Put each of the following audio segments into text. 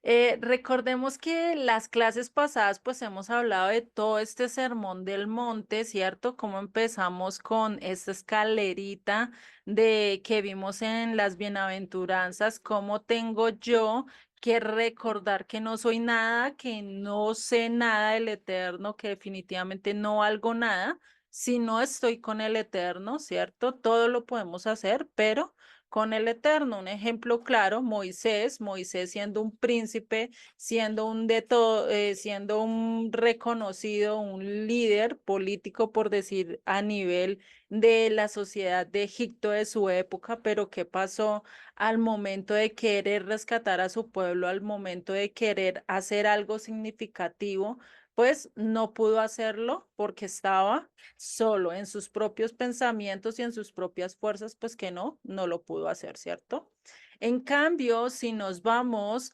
Recordemos que las clases pasadas pues hemos hablado de todo este sermón del monte, ¿cierto? Cómo empezamos con esta escalerita de que vimos en las bienaventuranzas, cómo tengo yo que recordar que no soy nada, que no sé nada del eterno, que definitivamente no valgo nada. Si no estoy con el eterno, ¿cierto? Todo lo podemos hacer, pero con el Eterno. Un ejemplo claro, Moisés siendo un príncipe, siendo un de todo, siendo un reconocido, un líder político, por decir, a nivel de la sociedad de Egipto de su época, pero ¿qué pasó al momento de querer rescatar a su pueblo, al momento de querer hacer algo significativo? Pues no pudo hacerlo porque estaba solo en sus propios pensamientos y en sus propias fuerzas, pues que no lo pudo hacer, ¿cierto? En cambio, si nos vamos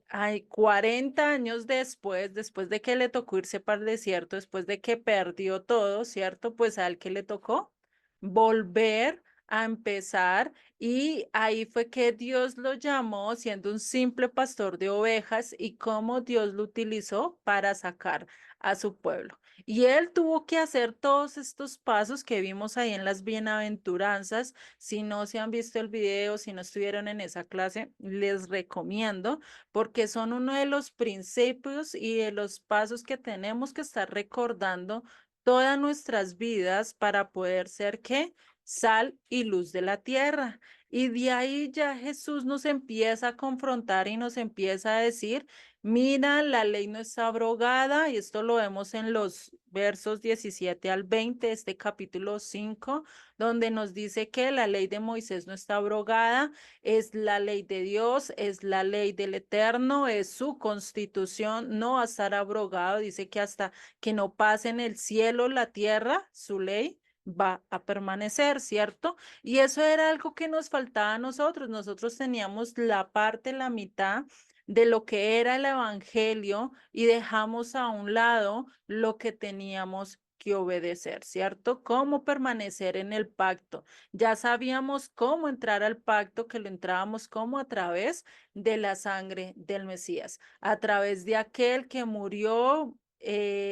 hay 40 años después, después de que le tocó irse para el desierto, después de que perdió todo, ¿cierto? Pues al que le tocó volver a empezar y ahí fue que Dios lo llamó siendo un simple pastor de ovejas y cómo Dios lo utilizó para sacar a su pueblo. Y él tuvo que hacer todos estos pasos que vimos ahí en las bienaventuranzas. Si no se han visto el video, si no estuvieron en esa clase, les recomiendo porque son uno de los principios y de los pasos que tenemos que estar recordando todas nuestras vidas para poder ser ¿qué? Sal y luz de la tierra. Y de ahí ya Jesús nos empieza a confrontar y nos empieza a decir, mira, la ley no está abrogada, y esto lo vemos en los versos 17 al 20, este capítulo 5, donde nos dice que la ley de Moisés no está abrogada, es la ley de Dios, es la ley del Eterno, es su constitución, no va a estar abrogado, dice que hasta que no pase en el cielo, la tierra, su ley va a permanecer, ¿cierto? Y eso era algo que nos faltaba a nosotros. Nosotros teníamos la parte, la mitad de lo que era el evangelio y dejamos a un lado lo que teníamos que obedecer, ¿cierto? Cómo permanecer en el pacto. Ya sabíamos cómo entrar al pacto, que lo entrábamos como a través de la sangre del Mesías, a través de aquel que murió,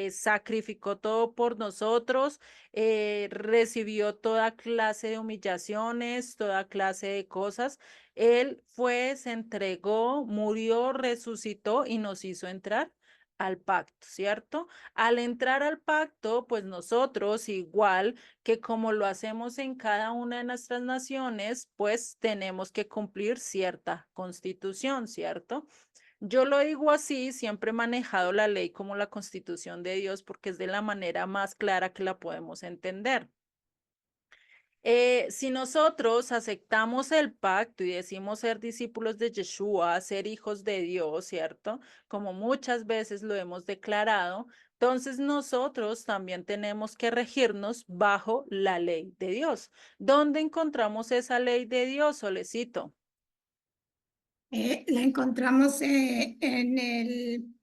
sacrificó todo por nosotros, recibió toda clase de humillaciones, toda clase de cosas. Él fue, se entregó, murió, resucitó y nos hizo entrar al pacto, ¿cierto? Al entrar al pacto, pues nosotros, igual que como lo hacemos en cada una de nuestras naciones, pues tenemos que cumplir cierta constitución, ¿cierto? Yo lo digo así, siempre he manejado la ley como la constitución de Dios porque es de la manera más clara que la podemos entender. Si nosotros aceptamos el pacto y decimos ser discípulos de Yeshua, ser hijos de Dios, ¿cierto? Como muchas veces lo hemos declarado, entonces nosotros también tenemos que regirnos bajo la ley de Dios. ¿Dónde encontramos esa ley de Dios, Solecito? La encontramos en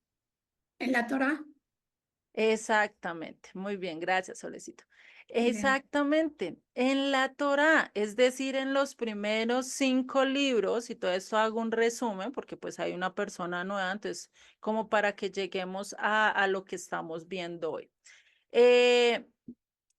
la Torá. Exactamente, muy bien, gracias, Solecito. Bien. Exactamente, en la Torá, es decir, en los primeros 5 libros, y todo esto hago un resumen porque pues hay una persona nueva, entonces como para que lleguemos a lo que estamos viendo hoy. Eh,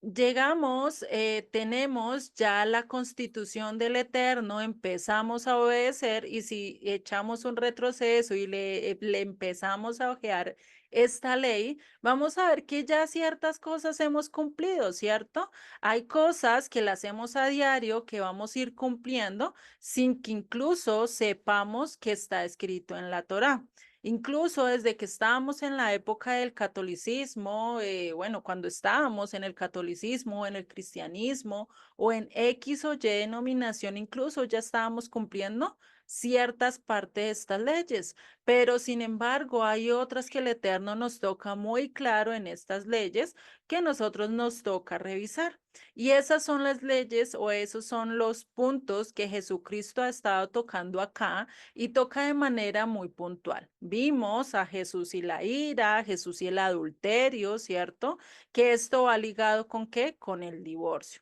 Llegamos, tenemos ya la constitución del Eterno, empezamos a obedecer y si echamos un retroceso y le empezamos a ojear esta ley, vamos a ver que ya ciertas cosas hemos cumplido, ¿cierto? Hay cosas que las hacemos a diario que vamos a ir cumpliendo sin que incluso sepamos que está escrito en la Torá. Incluso desde que estábamos en la época del catolicismo, bueno, cuando estábamos en el catolicismo, en el cristianismo o en X o Y denominación, incluso ya estábamos cumpliendo ciertas partes de estas leyes, pero sin embargo hay otras que el Eterno nos toca muy claro en estas leyes que nosotros nos toca revisar. Y esas son las leyes o esos son los puntos que Jesucristo ha estado tocando acá y toca de manera muy puntual. Vimos a Jesús y la ira, a Jesús y el adulterio, ¿cierto? Que esto va ligado con qué? Con el divorcio.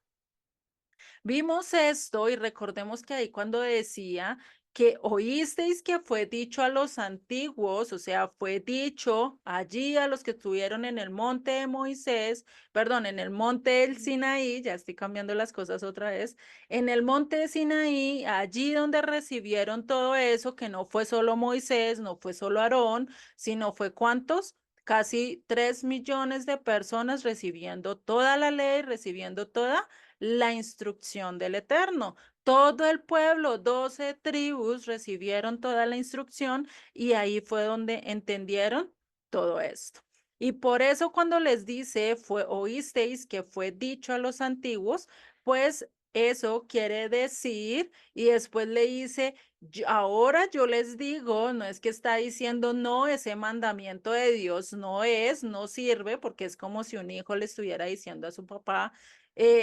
Vimos esto y recordemos que ahí cuando decía que oísteis que fue dicho a los antiguos, o sea, fue dicho allí a los que estuvieron en el monte de Moisés, perdón, en el monte del Sinaí, ya estoy cambiando las cosas otra vez, en el monte de Sinaí, allí donde recibieron todo eso, que no fue solo Moisés, no fue solo Aarón, sino fue ¿cuántos? Casi 3 millones de personas recibiendo toda la ley, recibiendo toda la instrucción del Eterno. Todo el pueblo, 12 tribus, recibieron toda la instrucción y ahí fue donde entendieron todo esto. Y por eso cuando les dice, oísteis que fue dicho a los antiguos, pues eso quiere decir, y después le dice, ahora yo les digo, no es que está diciendo, no, ese mandamiento de Dios no es, no sirve, porque es como si un hijo le estuviera diciendo a su papá,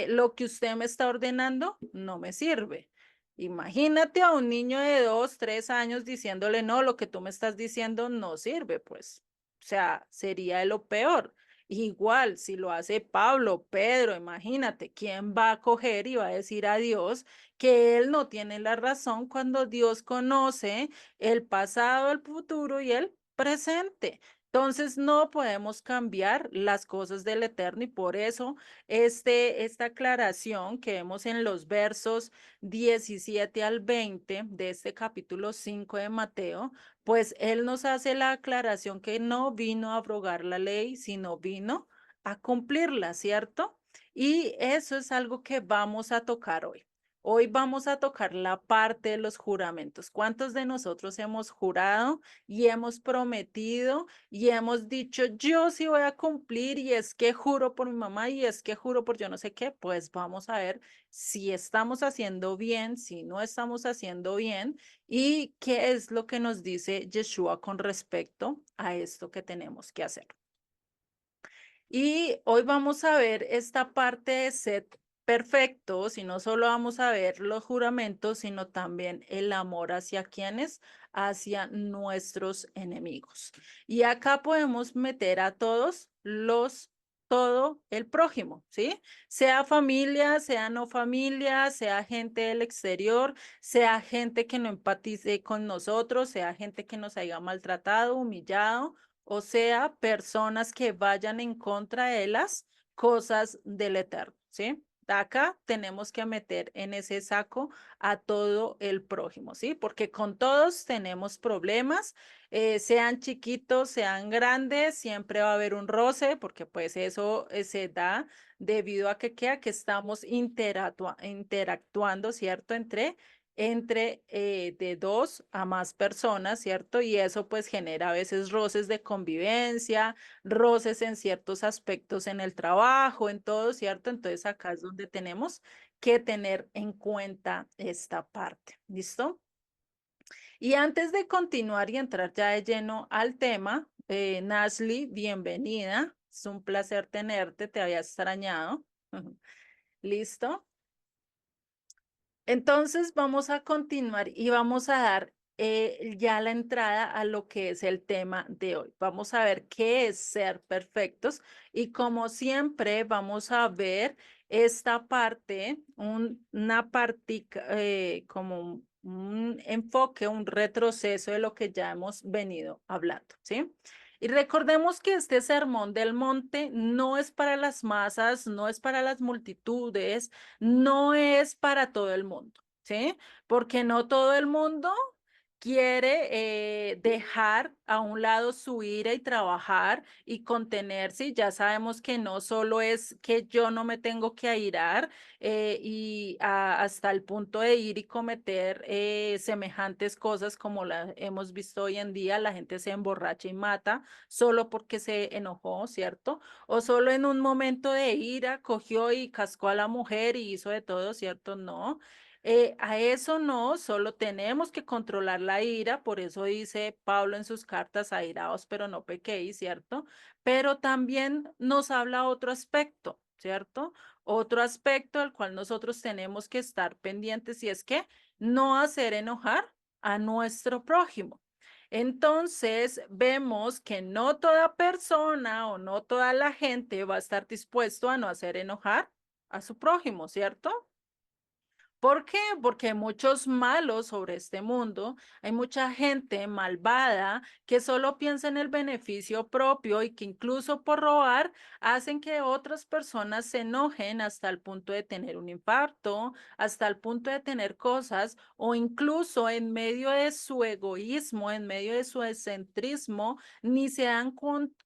lo que usted me está ordenando no me sirve. Imagínate a un niño de 2, 3 años diciéndole, no, lo que tú me estás diciendo no sirve, pues. O sea, sería lo peor. Igual, si lo hace Pablo, Pedro, imagínate, ¿quién va a coger y va a decir a Dios que él no tiene la razón cuando Dios conoce el pasado, el futuro y el presente? Entonces no podemos cambiar las cosas del Eterno y por eso esta aclaración que vemos en los versos 17 al 20 de este capítulo 5 de Mateo, pues él nos hace la aclaración que no vino a abrogar la ley, sino vino a cumplirla, ¿cierto? Y eso es algo que vamos a tocar hoy. Hoy vamos a tocar la parte de los juramentos. ¿Cuántos de nosotros hemos jurado y hemos prometido y hemos dicho, yo sí voy a cumplir y es que juro por mi mamá y es que juro por yo no sé qué? Pues vamos a ver si estamos haciendo bien, si no estamos haciendo bien y qué es lo que nos dice Yeshua con respecto a esto que tenemos que hacer. Y hoy vamos a ver esta parte de ser perfectos y no solo vamos a ver los juramentos, sino también el amor hacia quienes, hacia nuestros enemigos. Y acá podemos meter a todo el prójimo, ¿sí? Sea familia, sea no familia, sea gente del exterior, sea gente que no empatice con nosotros, sea gente que nos haya maltratado, humillado o sea, personas que vayan en contra de las cosas del Eterno, ¿sí? Acá tenemos que meter en ese saco a todo el prójimo, ¿sí? Porque con todos tenemos problemas, sean chiquitos, sean grandes, siempre va a haber un roce, porque pues eso se da debido a que estamos interactuando, ¿cierto? Entre de 2 a más personas, ¿cierto? Y eso pues genera a veces roces de convivencia, roces en ciertos aspectos en el trabajo, en todo, ¿cierto? Entonces acá es donde tenemos que tener en cuenta esta parte, ¿listo? Y antes de continuar y entrar ya de lleno al tema, Nasli, bienvenida. Es un placer tenerte, te había extrañado. ¿Listo? Entonces vamos a continuar y vamos a dar ya la entrada a lo que es el tema de hoy. Vamos a ver qué es ser perfectos y como siempre vamos a ver esta parte, una partica, como un enfoque, un retroceso de lo que ya hemos venido hablando, ¿sí? Y recordemos que este sermón del monte no es para las masas, no es para las multitudes, no es para todo el mundo, ¿sí? Porque no todo el mundo quiere dejar a un lado su ira y trabajar y contenerse. Y ya sabemos que no solo es que yo no me tengo que airar hasta el punto de ir y cometer semejantes cosas como las hemos visto hoy en día, la gente se emborracha y mata solo porque se enojó, ¿cierto? O solo en un momento de ira cogió y cascó a la mujer y hizo de todo, ¿cierto? No. A eso no, solo tenemos que controlar la ira, por eso dice Pablo en sus cartas, airaos, pero no pequéis, ¿cierto? Pero también nos habla otro aspecto, ¿cierto? Otro aspecto al cual nosotros tenemos que estar pendientes y es que no hacer enojar a nuestro prójimo. Entonces, vemos que no toda persona o no toda la gente va a estar dispuesto a no hacer enojar a su prójimo, ¿cierto? ¿Por qué? Porque hay muchos malos sobre este mundo, hay mucha gente malvada que solo piensa en el beneficio propio y que incluso por robar hacen que otras personas se enojen hasta el punto de tener un infarto, hasta el punto de tener cosas o incluso en medio de su egoísmo, en medio de su egocentrismo, ni se dan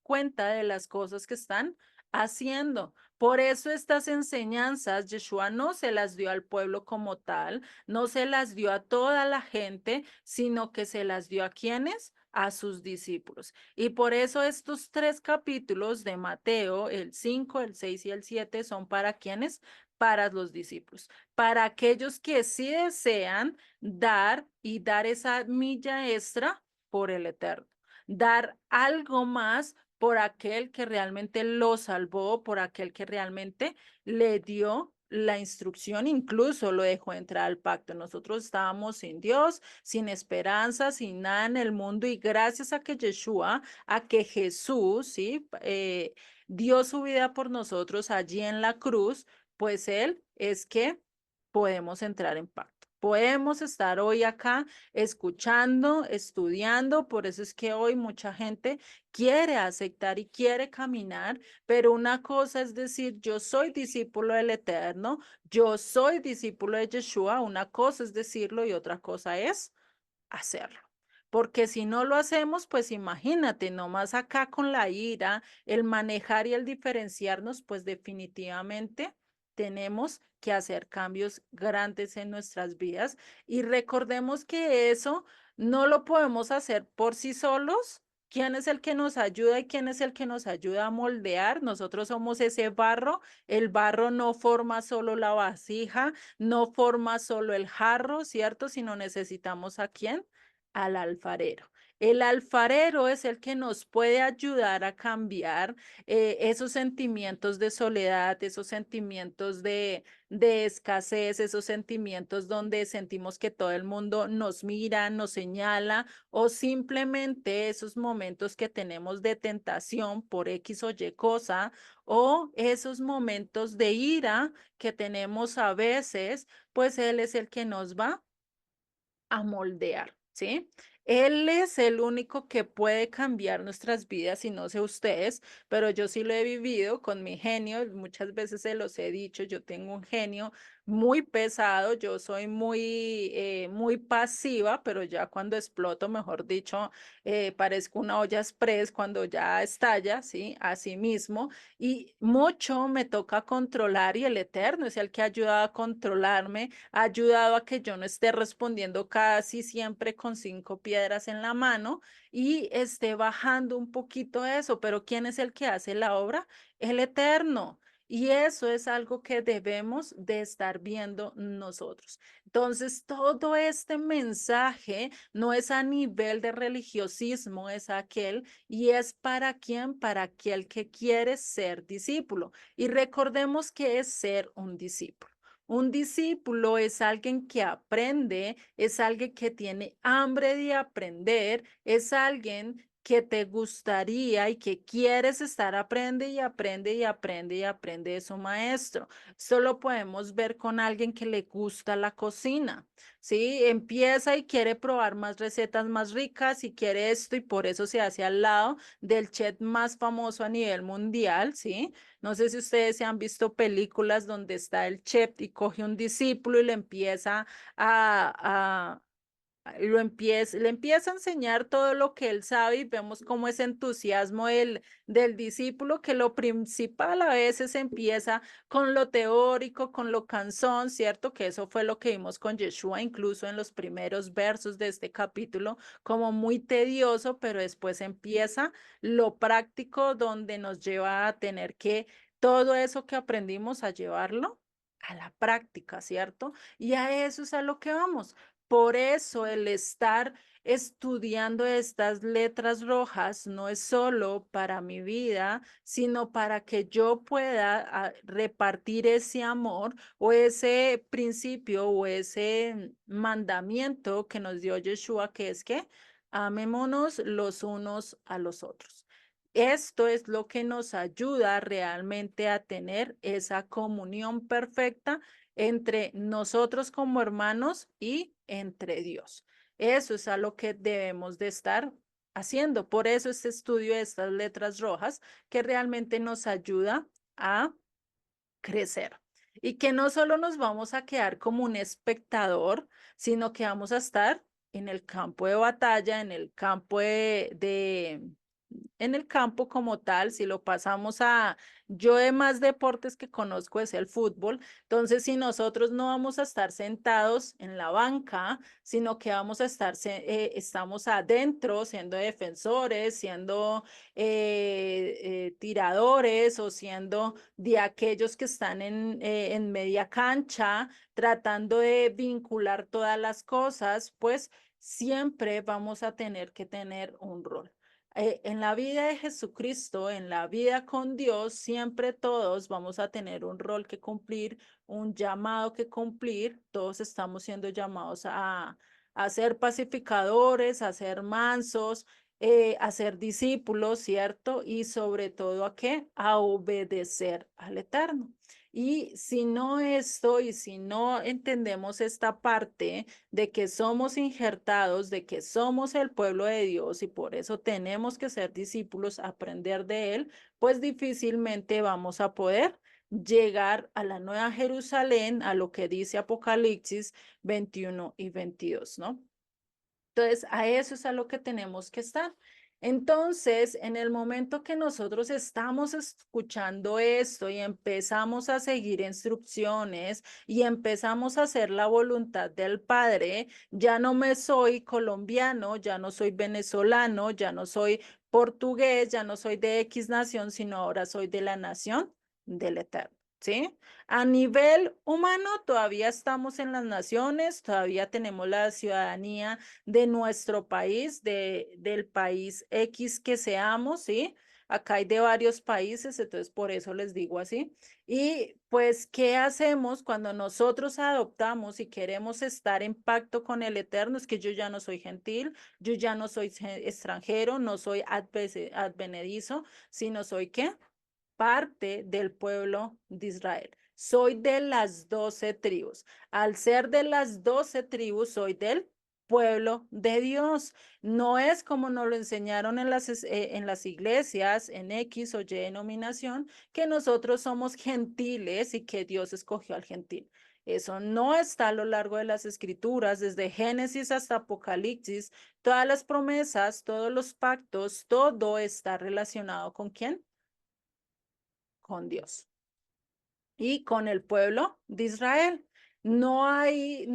cuenta de las cosas que están haciendo. Por eso estas enseñanzas Yeshua no se las dio al pueblo como tal, no se las dio a toda la gente, sino que se las dio a quienes, a sus discípulos. Y por eso estos tres capítulos de Mateo, el 5, el 6 y el 7, son para quienes, para los discípulos, para aquellos que sí desean dar y dar esa milla extra por el eterno, dar algo más por aquel que realmente lo salvó, por aquel que realmente le dio la instrucción, incluso lo dejó entrar al pacto. Nosotros estábamos sin Dios, sin esperanza, sin nada en el mundo y gracias a que Yeshua, a que Jesús, ¿sí? Dio su vida por nosotros allí en la cruz, pues Él es que podemos entrar en pacto. Podemos estar hoy acá escuchando, estudiando, por eso es que hoy mucha gente quiere aceptar y quiere caminar, pero una cosa es decir, yo soy discípulo del Eterno, yo soy discípulo de Yeshua, una cosa es decirlo y otra cosa es hacerlo. Porque si no lo hacemos, pues imagínate, nomás acá con la ira, el manejar y el diferenciarnos, pues definitivamente tenemos que hacer cambios grandes en nuestras vidas y recordemos que eso no lo podemos hacer por sí solos. ¿Quién es el que nos ayuda y quién es el que nos ayuda a moldear? Nosotros somos ese barro. El barro no forma solo la vasija, no forma solo el jarro, ¿cierto? Sino necesitamos a quién, al alfarero. El alfarero es el que nos puede ayudar a cambiar esos sentimientos de soledad, esos sentimientos de escasez, esos sentimientos donde sentimos que todo el mundo nos mira, nos señala, o simplemente esos momentos que tenemos de tentación por X o Y cosa, o esos momentos de ira que tenemos a veces, pues Él es el que nos va a moldear, ¿sí? Él es el único que puede cambiar nuestras vidas y no sé ustedes, pero yo sí lo he vivido con mi genio, muchas veces se los he dicho, yo tengo un genio muy pesado, yo soy muy pasiva, pero ya cuando exploto, mejor dicho, parezco una olla express cuando ya estalla, ¿sí? Así mismo, y mucho me toca controlar y el Eterno es el que ayuda a controlarme, ha ayudado a que yo no esté respondiendo casi siempre con 5 piedras en la mano y esté bajando un poquito eso, pero ¿quién es el que hace la obra? El Eterno. Y eso es algo que debemos de estar viendo nosotros. Entonces, todo este mensaje no es a nivel de religiosismo, es aquel y es para quién, para aquel que quiere ser discípulo. Y recordemos que es ser un discípulo. Un discípulo es alguien que aprende, es alguien que tiene hambre de aprender, es alguien que te gustaría y que quieres estar aprende y aprende y aprende y aprende de su maestro. Esto lo podemos ver con alguien que le gusta la cocina, ¿sí? Empieza y quiere probar más recetas más ricas y quiere esto y por eso se hace al lado del chef más famoso a nivel mundial, ¿sí? No sé si ustedes se han visto películas donde está el chef y coge un discípulo y le empieza a, le empieza a enseñar todo lo que él sabe y vemos cómo ese entusiasmo del discípulo, que lo principal a veces empieza con lo teórico, con lo cansón, ¿cierto? Que eso fue lo que vimos con Yeshua, incluso en los primeros versos de este capítulo, como muy tedioso, pero después empieza lo práctico donde nos lleva a tener que todo eso que aprendimos a llevarlo a la práctica, ¿cierto? Y a eso es a lo que vamos. Por eso el estar estudiando estas letras rojas no es solo para mi vida, sino para que yo pueda repartir ese amor o ese principio o ese mandamiento que nos dio Yeshua, que es que amémonos los unos a los otros. Esto es lo que nos ayuda realmente a tener esa comunión perfecta entre nosotros como hermanos y entre Dios. Eso es a lo que debemos de estar haciendo. Por eso este estudio de estas letras rojas que realmente nos ayuda a crecer. Y que no solo nos vamos a quedar como un espectador, sino que vamos a estar en el campo de batalla, en el campo en el campo como tal, si lo pasamos a, yo de más deportes que conozco es el fútbol, entonces si nosotros no vamos a estar sentados en la banca, sino que vamos a estar, estamos adentro siendo defensores, siendo tiradores o siendo de aquellos que están en media cancha, tratando de vincular todas las cosas, pues siempre vamos a tener que tener un rol. En la vida de Jesucristo, en la vida con Dios, siempre todos vamos a tener un rol que cumplir, un llamado que cumplir. Todos estamos siendo llamados a ser pacificadores, a ser mansos, a ser discípulos, ¿cierto? Y sobre todo a qué? A obedecer al Eterno. Y si no esto y si no entendemos esta parte de que somos injertados, de que somos el pueblo de Dios y por eso tenemos que ser discípulos, aprender de Él, pues difícilmente vamos a poder llegar a la Nueva Jerusalén, a lo que dice Apocalipsis 21 y 22, ¿no? Entonces, a eso es a lo que tenemos que estar. Entonces, en el momento que nosotros estamos escuchando esto y empezamos a seguir instrucciones y empezamos a hacer la voluntad del Padre, ya no me soy colombiano, ya no soy venezolano, ya no soy portugués, ya no soy de X nación, sino ahora soy de la nación del Eterno. ¿Sí? A nivel humano, todavía estamos en las naciones, todavía tenemos la ciudadanía de nuestro país, del país X que seamos, ¿sí? Acá hay de varios países, entonces por eso les digo así. Y pues, ¿qué hacemos cuando nosotros adoptamos y queremos estar en pacto con el Eterno? Es que yo ya no soy gentil, yo ya no soy extranjero, no soy advenedizo, sino soy ¿qué? Parte del pueblo de Israel. Soy de las 12 tribus. Al ser de las 12 tribus, soy del pueblo de Dios. No es como nos lo enseñaron en las iglesias, en X o Y denominación, que nosotros somos gentiles y que Dios escogió al gentil. Eso no está a lo largo de las escrituras, desde Génesis hasta Apocalipsis. Todas las promesas, todos los pactos, todo está relacionado ¿con quién? Con Dios y con el pueblo de Israel. No hay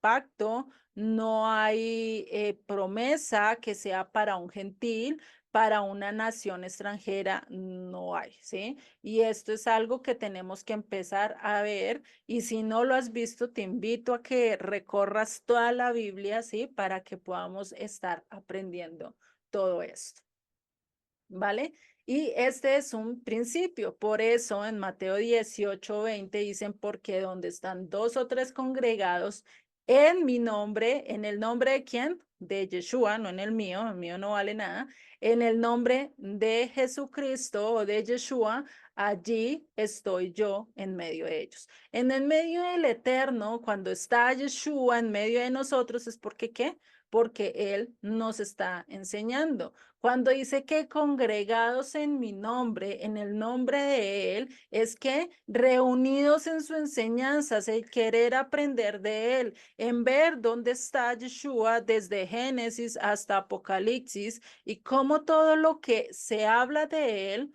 pacto, no hay promesa que sea para un gentil, para una nación extranjera, no hay, ¿sí? Y esto es algo que tenemos que empezar a ver. Y si no lo has visto, te invito a que recorras toda la Biblia, ¿sí? Para que podamos estar aprendiendo todo esto. ¿Vale? Y este es un principio. Por eso en Mateo 18:20 dicen, porque donde están dos o tres congregados en mi nombre, ¿en el nombre de quién? De Yeshua, no en el mío no vale nada. En el nombre de Jesucristo o de Yeshua, allí estoy yo en medio de ellos. En el medio del Eterno, cuando está Yeshua en medio de nosotros, es porque ¿qué? Porque Él nos está enseñando. Cuando dice que congregados en mi nombre, en el nombre de Él, es que reunidos en su enseñanza, el querer aprender de Él, en ver dónde está Yeshua desde Génesis hasta Apocalipsis y cómo todo lo que se habla de Él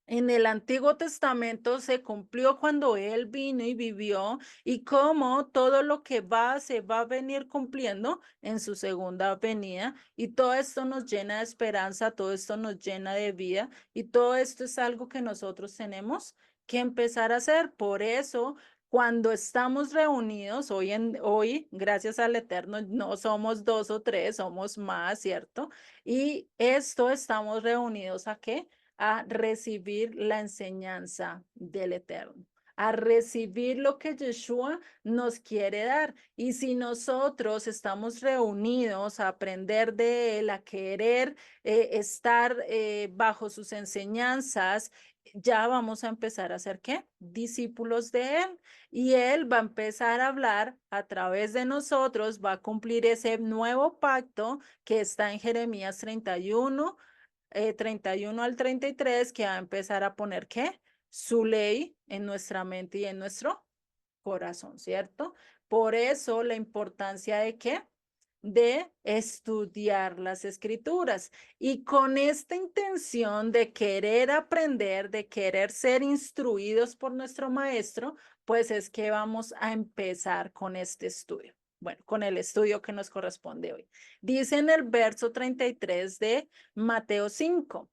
en el Antiguo Testamento se cumplió cuando Él vino y vivió y cómo todo lo que se va a venir cumpliendo en su segunda venida y todo esto nos llena de esperanza, todo esto nos llena de vida y todo esto es algo que nosotros tenemos que empezar a hacer. Por eso, cuando estamos reunidos hoy, gracias al Eterno, no somos dos o tres, somos más, ¿cierto? Y esto estamos reunidos ¿a qué? A recibir la enseñanza del Eterno, a recibir lo que Yeshua nos quiere dar. Y si nosotros estamos reunidos a aprender de Él, a querer estar bajo sus enseñanzas ya vamos a empezar a ser, ¿qué? Discípulos de Él. Y Él va a empezar a hablar a través de nosotros, va a cumplir ese nuevo pacto que está en Jeremías 31, 31 al 33, que va a empezar a poner, ¿qué? Su ley en nuestra mente y en nuestro corazón, ¿cierto? Por eso la importancia de qué? De estudiar las escrituras. Y con esta intención de querer aprender, de querer ser instruidos por nuestro maestro, pues es que vamos a empezar con este estudio. Bueno, con el estudio que nos corresponde hoy. Dice en el verso 33 de Mateo 5.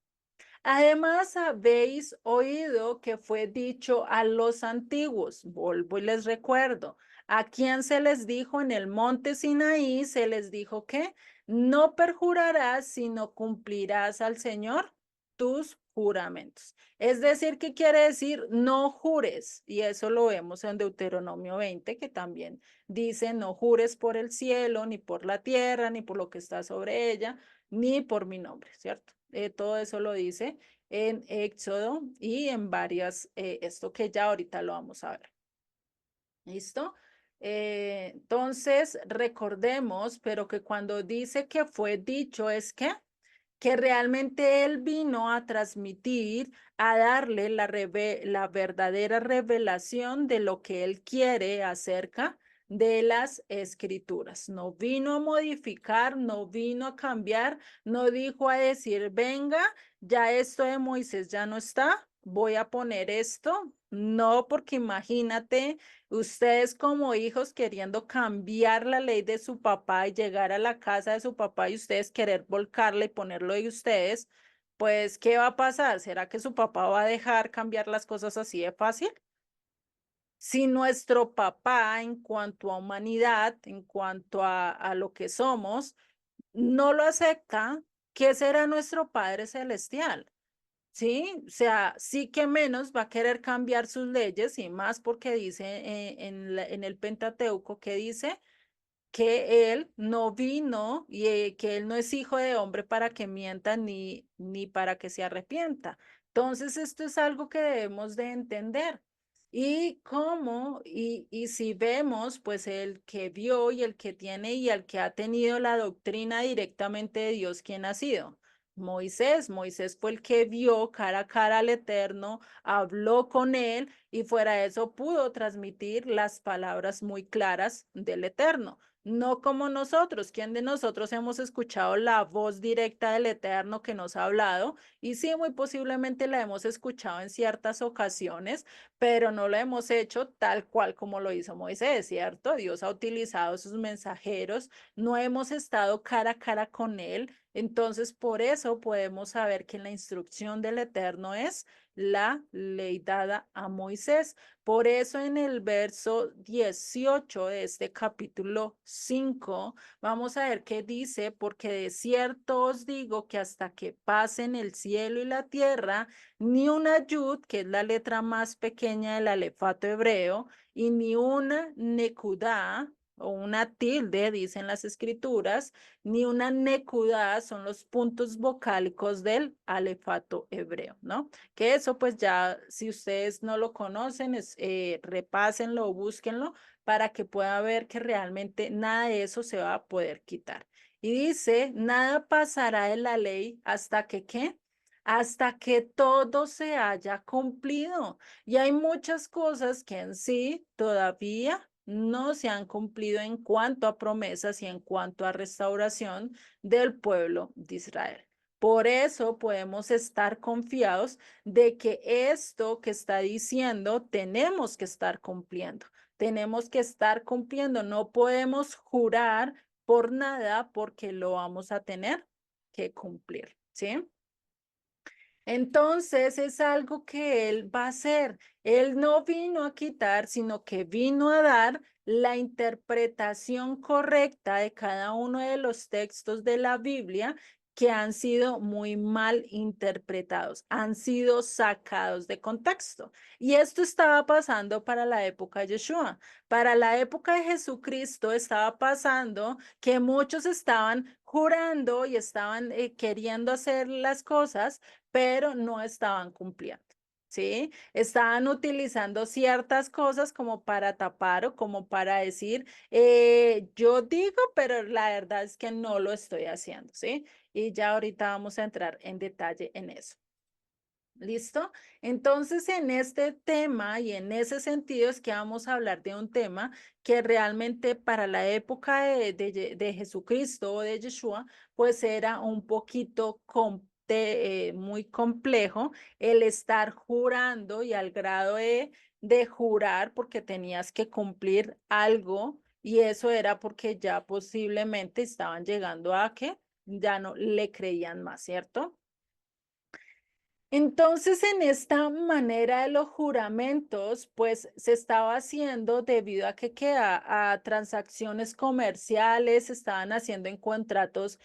Además, habéis oído que fue dicho a los antiguos, vuelvo y les recuerdo, a quien se les dijo en el monte Sinaí, se les dijo que no perjurarás, sino cumplirás al Señor tus juramentos. Es decir, ¿qué quiere decir? No jures, y eso lo vemos en Deuteronomio 20, que también dice, no jures por el cielo, ni por la tierra, ni por lo que está sobre ella, ni por mi nombre, ¿cierto? Todo eso lo dice en Éxodo y en varias, esto que ya ahorita lo vamos a ver. ¿Listo? Entonces, recordemos, pero que cuando dice que fue dicho es que realmente él vino a transmitir, a darle la verdadera revelación de lo que él quiere acerca de las escrituras. No vino a modificar, no vino a cambiar, no dijo a decir, venga, ya esto de Moisés ya no está, voy a poner esto. No, porque imagínate ustedes como hijos queriendo cambiar la ley de su papá y llegar a la casa de su papá y ustedes querer volcarla y ponerlo de ustedes, pues, ¿qué va a pasar? ¿Será que su papá va a dejar cambiar las cosas así de fácil? Si nuestro papá, en cuanto a humanidad, en cuanto a lo que somos, no lo acepta, ¿qué será nuestro Padre Celestial? Sí, o sea, sí que menos va a querer cambiar sus leyes y más porque dice en el Pentateuco que dice que él no vino y que él no es hijo de hombre para que mienta ni para que se arrepienta. Entonces, esto es algo que debemos de entender. Y cómo, y si vemos, pues el que vio y el que tiene y el que ha tenido la doctrina directamente de Dios, ¿quién ha sido? Moisés. Moisés fue el que vio cara a cara al Eterno, habló con él y fuera de eso pudo transmitir las palabras muy claras del Eterno. No como nosotros, ¿quién de nosotros hemos escuchado la voz directa del Eterno que nos ha hablado? Y sí, muy posiblemente la hemos escuchado en ciertas ocasiones, pero no lo hemos hecho tal cual como lo hizo Moisés, ¿cierto? Dios ha utilizado sus mensajeros, no hemos estado cara a cara con él, entonces por eso podemos saber que la instrucción del Eterno es la ley dada a Moisés. Por eso en el verso 18 de este capítulo 5, vamos a ver qué dice, porque de cierto os digo que hasta que pasen el cielo y la tierra, ni una yud, que es la letra más pequeña del alefato hebreo, y ni una nekudá, o una tilde, dicen las escrituras, ni una nekudá son los puntos vocálicos del alefato hebreo, ¿no? Que eso pues ya, si ustedes no lo conocen, repásenlo o búsquenlo para que pueda ver que realmente nada de eso se va a poder quitar. Y dice, nada pasará de la ley hasta que, ¿qué? Hasta que todo se haya cumplido. Y hay muchas cosas que en sí todavía no se han cumplido en cuanto a promesas y en cuanto a restauración del pueblo de Israel. Por eso podemos estar confiados de que esto que está diciendo tenemos que estar cumpliendo. Tenemos que estar cumpliendo. No podemos jurar por nada porque lo vamos a tener que cumplir, ¿sí? Entonces es algo que él va a hacer. Él no vino a quitar, sino que vino a dar la interpretación correcta de cada uno de los textos de la Biblia que han sido muy mal interpretados, han sido sacados de contexto. Y esto estaba pasando para la época de Yeshua. Para la época de Jesucristo estaba pasando que muchos estaban jurando y estaban queriendo hacer las cosas pero no estaban cumpliendo. ¿sí? Estaban utilizando ciertas cosas como para tapar o como para decir, yo digo, pero la verdad es que no lo estoy haciendo, ¿sí? Y ya ahorita vamos a entrar en detalle en eso. ¿Listo? Entonces, en este tema y en ese sentido es que vamos a hablar de un tema que realmente para la época de Jesucristo o de Yeshua, pues era un poquito muy complejo el estar jurando y al grado de jurar porque tenías que cumplir algo y eso era porque ya posiblemente estaban llegando a que ya no le creían más, ¿cierto? Entonces, en esta manera de los juramentos, pues se estaba haciendo debido a a transacciones comerciales, se estaban haciendo en contratos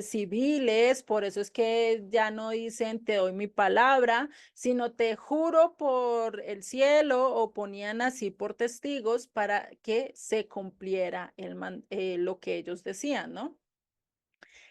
civiles, por eso es que ya no dicen te doy mi palabra, sino te juro por el cielo o ponían así por testigos para que se cumpliera lo que ellos decían, ¿no?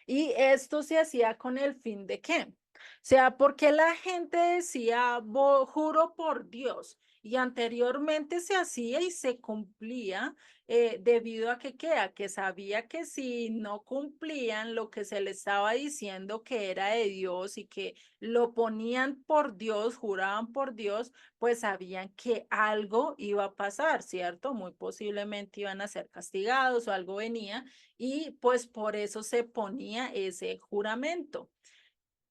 Y esto se hacía con el fin de qué? O sea, porque la gente decía, juro por Dios, y anteriormente se hacía y se cumplía debido a que sabía que si no cumplían lo que se les estaba diciendo que era de Dios y que lo ponían por Dios, juraban por Dios, pues sabían que algo iba a pasar, ¿cierto? Muy posiblemente iban a ser castigados o algo venía y pues por eso se ponía ese juramento.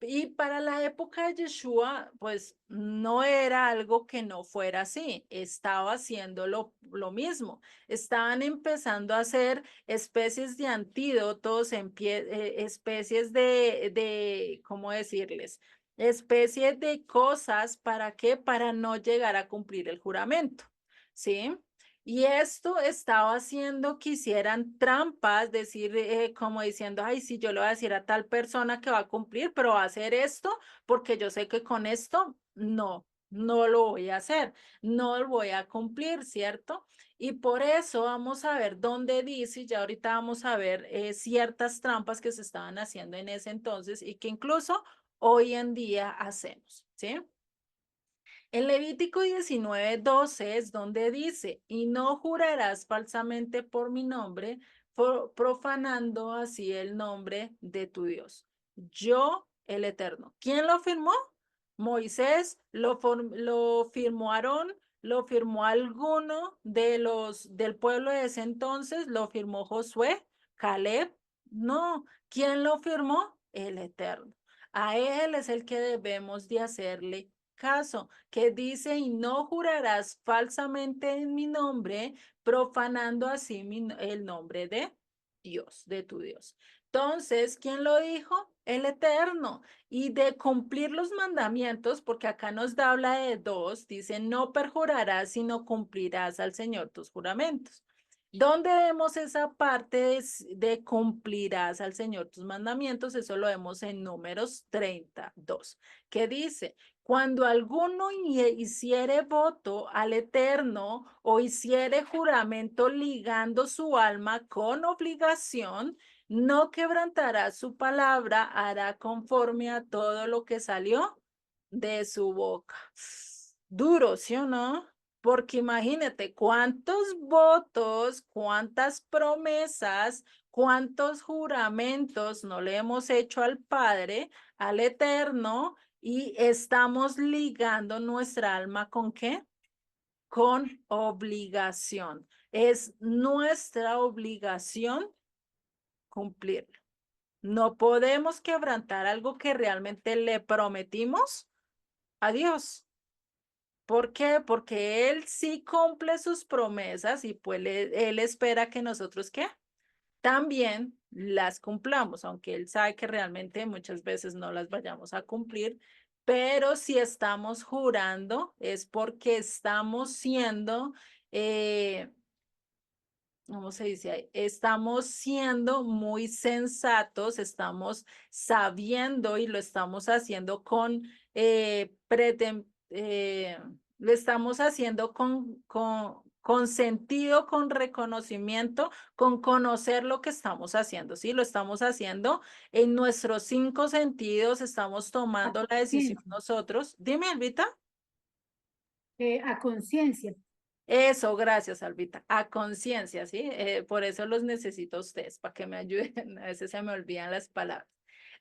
Y para la época de Yeshua, pues no era algo que no fuera así, estaba haciendo lo mismo, estaban empezando a hacer especies de antídotos, especies ¿cómo decirles? Especies de cosas, ¿para qué? Para no llegar a cumplir el juramento, ¿sí? Y esto estaba haciendo que hicieran trampas, decir, como diciendo, ay, sí, yo le voy a decir a tal persona que va a cumplir, pero va a hacer esto porque yo sé que con esto no lo voy a hacer, no lo voy a cumplir, ¿cierto? Y por eso vamos a ver dónde dice, y ya ahorita vamos a ver ciertas trampas que se estaban haciendo en ese entonces y que incluso hoy en día hacemos, ¿sí? En Levítico 19:12 es donde dice, y no jurarás falsamente por mi nombre, profanando así el nombre de tu Dios. Yo, el Eterno. ¿Quién lo firmó? Moisés, lo firmó Aarón, lo firmó alguno de los del pueblo de ese entonces, lo firmó Josué, Caleb. No, ¿quién lo firmó? El Eterno. A él es el que debemos de hacerle caso que dice, y no jurarás falsamente en mi nombre, profanando así el nombre de Dios, de tu Dios. Entonces, ¿quién lo dijo? El Eterno. Y de cumplir los mandamientos, porque acá nos habla de dos, dice, no perjurarás, sino cumplirás al Señor tus juramentos. ¿Dónde vemos esa parte de cumplirás al Señor tus mandamientos? Eso lo vemos en Números 32, que dice, cuando alguno hiciere voto al Eterno o hiciere juramento ligando su alma con obligación, no quebrantará su palabra, hará conforme a todo lo que salió de su boca. Duro, ¿sí o no? Porque imagínate cuántos votos, cuántas promesas, cuántos juramentos no le hemos hecho al Padre, al Eterno, y estamos ligando nuestra alma ¿con qué? Con obligación. Es nuestra obligación cumplirlo. No podemos quebrantar algo que realmente le prometimos a Dios. ¿Por qué? Porque Él sí cumple sus promesas y pues Él espera que nosotros, ¿qué? También las cumplamos, aunque Él sabe que realmente muchas veces no las vayamos a cumplir, pero si estamos jurando es porque estamos siendo, ¿cómo se dice ahí? Estamos siendo muy sensatos, estamos sabiendo y lo estamos haciendo lo estamos haciendo con sentido, con reconocimiento, con conocer lo que estamos haciendo, ¿sí? Lo estamos haciendo en nuestros cinco sentidos, estamos tomando la decisión nosotros. Dime, Elvita. A conciencia. Eso, gracias, Albita. A conciencia, ¿sí? Por eso los necesito a ustedes, para que me ayuden. A veces se me olvidan las palabras.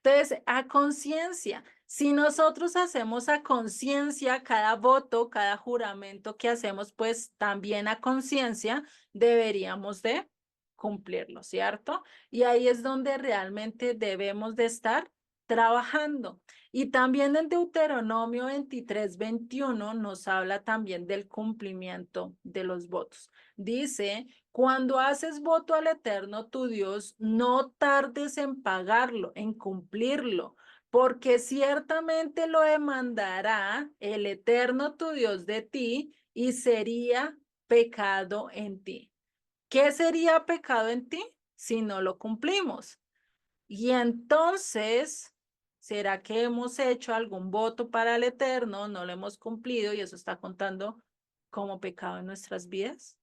Entonces, a conciencia. Si nosotros hacemos a conciencia cada voto, cada juramento que hacemos, pues también a conciencia deberíamos de cumplirlo, ¿cierto? Y ahí es donde realmente debemos de estar trabajando. Y también en Deuteronomio 23:21 nos habla también del cumplimiento de los votos. Dice, cuando haces voto al Eterno tu Dios, no tardes en pagarlo, en cumplirlo, porque ciertamente lo demandará el Eterno tu Dios de ti y sería pecado en ti. ¿Qué sería pecado en ti si no lo cumplimos? Y entonces, ¿será que hemos hecho algún voto para el Eterno? No lo hemos cumplido y eso está contando como pecado en nuestras vidas.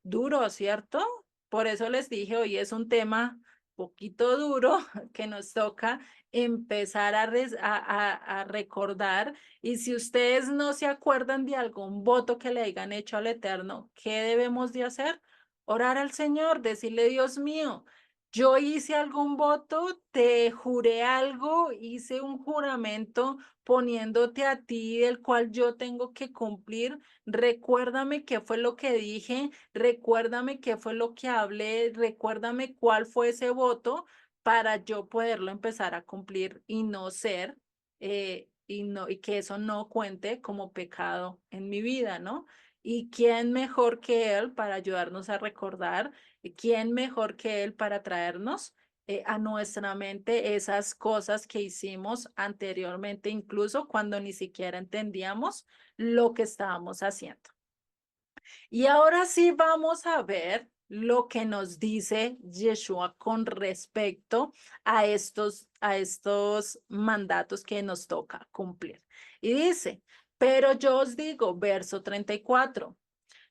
Duro, ¿cierto? Por eso les dije, hoy es un tema poquito duro que nos toca empezar a recordar. Y si ustedes no se acuerdan de algún voto que le hayan hecho al Eterno, ¿qué debemos de hacer? Orar al Señor, decirle, Dios mío, yo hice algún voto, te juré algo, hice un juramento poniéndote a ti, del cual yo tengo que cumplir. Recuérdame qué fue lo que dije, recuérdame qué fue lo que hablé, recuérdame cuál fue ese voto para yo poderlo empezar a cumplir y no ser, y que eso no cuente como pecado en mi vida, ¿no? ¿Y quién mejor que él para ayudarnos a recordar? ¿Quién mejor que él para traernos a nuestra mente esas cosas que hicimos anteriormente, incluso cuando ni siquiera entendíamos lo que estábamos haciendo? Y ahora sí vamos a ver lo que nos dice Yeshua con respecto a estos mandatos que nos toca cumplir. Y dice, pero yo os digo, verso 34.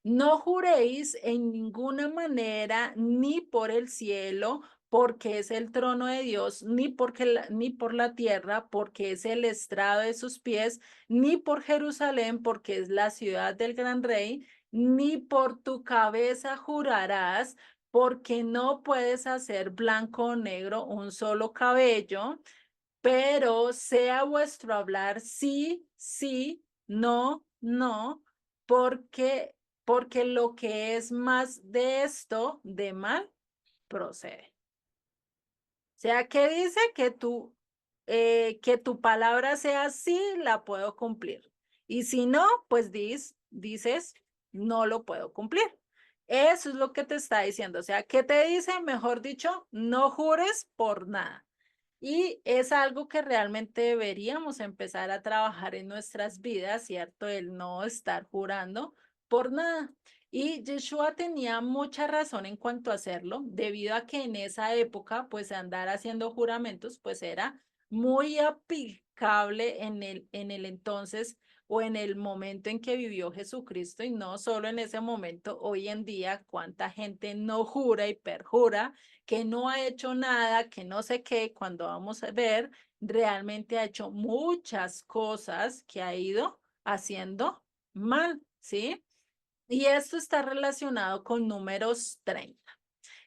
No juréis en ninguna manera ni por el cielo, porque es el trono de Dios, ni por la tierra, porque es el estrado de sus pies, ni por Jerusalén, porque es la ciudad del gran rey, ni por tu cabeza jurarás, porque no puedes hacer blanco o negro un solo cabello, pero sea vuestro hablar sí, sí, no, no, porque lo que es más de esto, de mal, procede. O sea, ¿qué dice? Que tu palabra sea sí, la puedo cumplir. Y si no, pues dices, no lo puedo cumplir. Eso es lo que te está diciendo. O sea, ¿qué te dice? Mejor dicho, no jures por nada. Y es algo que realmente deberíamos empezar a trabajar en nuestras vidas, ¿cierto? El no estar jurando por nada. Y Yeshua tenía mucha razón en cuanto a hacerlo, debido a que en esa época, pues andar haciendo juramentos, pues era muy aplicable en el entonces o en el momento en que vivió Jesucristo, y no solo en ese momento, hoy en día, cuánta gente no jura y perjura que no ha hecho nada, que no sé qué, cuando vamos a ver, realmente ha hecho muchas cosas que ha ido haciendo mal, ¿sí? Y esto está relacionado con Números 30.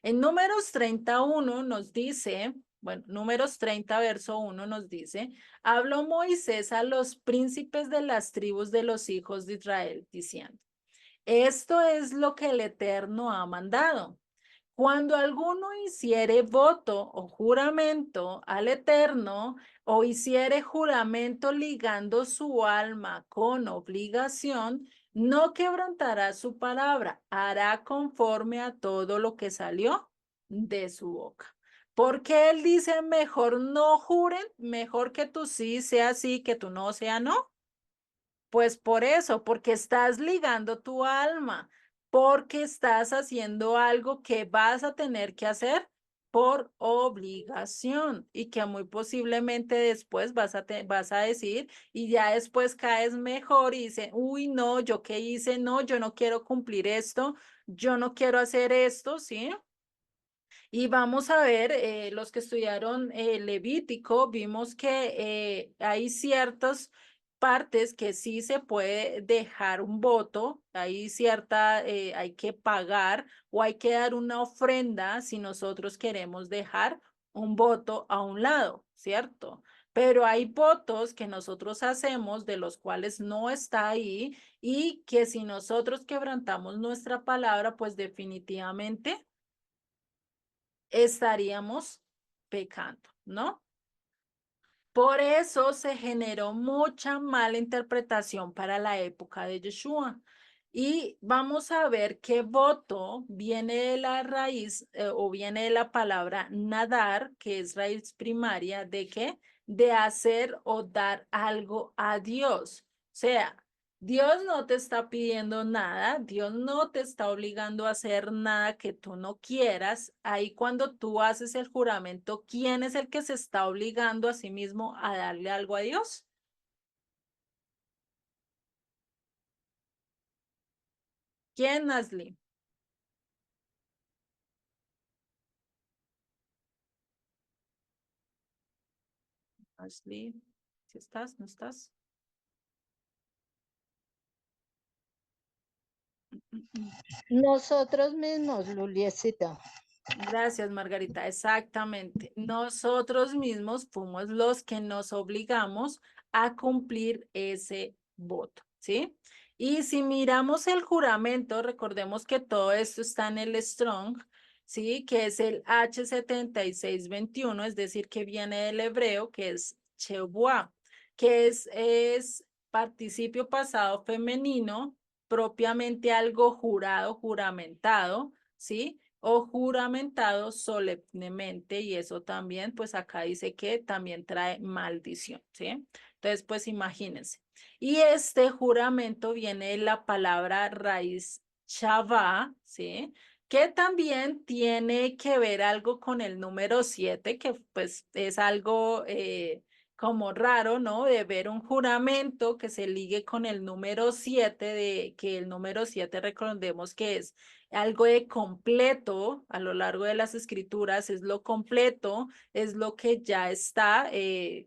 En Números 31 nos dice, bueno, Números 30, verso 1 nos dice, habló Moisés a los príncipes de las tribus de los hijos de Israel, diciendo, esto es lo que el Eterno ha mandado. Cuando alguno hiciere voto o juramento al Eterno, o hiciere juramento ligando su alma con obligación, no quebrantará su palabra, hará conforme a todo lo que salió de su boca. Porque él dice, mejor no juren, mejor que tú sí sea sí, que tú no sea no. Pues por eso, porque estás ligando tu alma, porque estás haciendo algo que vas a tener que hacer por obligación y que muy posiblemente después vas a decir y ya después caes mejor y dices, uy, no, yo qué hice, no, yo no quiero cumplir esto, yo no quiero hacer esto, ¿sí? Y vamos a ver, los que estudiaron Levítico, vimos que hay ciertos partes que sí se puede dejar un voto, hay hay que pagar o hay que dar una ofrenda si nosotros queremos dejar un voto a un lado, ¿cierto? Pero hay votos que nosotros hacemos de los cuales no está ahí y que si nosotros quebrantamos nuestra palabra, pues definitivamente estaríamos pecando, ¿no? Por eso se generó mucha mala interpretación para la época de Yeshua. Y vamos a ver qué voto viene de la raíz o viene de la palabra nadar, que es raíz primaria de qué? De hacer o dar algo a Dios. O sea, Dios no te está pidiendo nada, Dios no te está obligando a hacer nada que tú no quieras. Ahí cuando tú haces el juramento, ¿quién es el que se está obligando a sí mismo a darle algo a Dios? ¿Quién, Nasli? Nasli, ¿si estás? ¿No estás? Nosotros mismos, Luliecita. Gracias, Margarita. Exactamente. Nosotros mismos fuimos los que nos obligamos a cumplir ese voto, ¿sí? Y si miramos el juramento, recordemos que todo esto está en el Strong, ¿sí? Que es el H7621, es decir, que viene del hebreo, que es Chebuá, que es participio pasado femenino, propiamente algo jurado, juramentado, ¿sí? O juramentado solemnemente, y eso también, pues acá dice que también trae maldición, ¿sí? Entonces, pues imagínense. Y este juramento viene de la palabra raíz chavá, ¿sí? Que también tiene que ver algo con el número 7, que pues es algo como raro, ¿no? De ver un juramento que se ligue con el número 7, de que el número 7 recordemos que es algo de completo a lo largo de las escrituras, es lo completo, es lo que ya está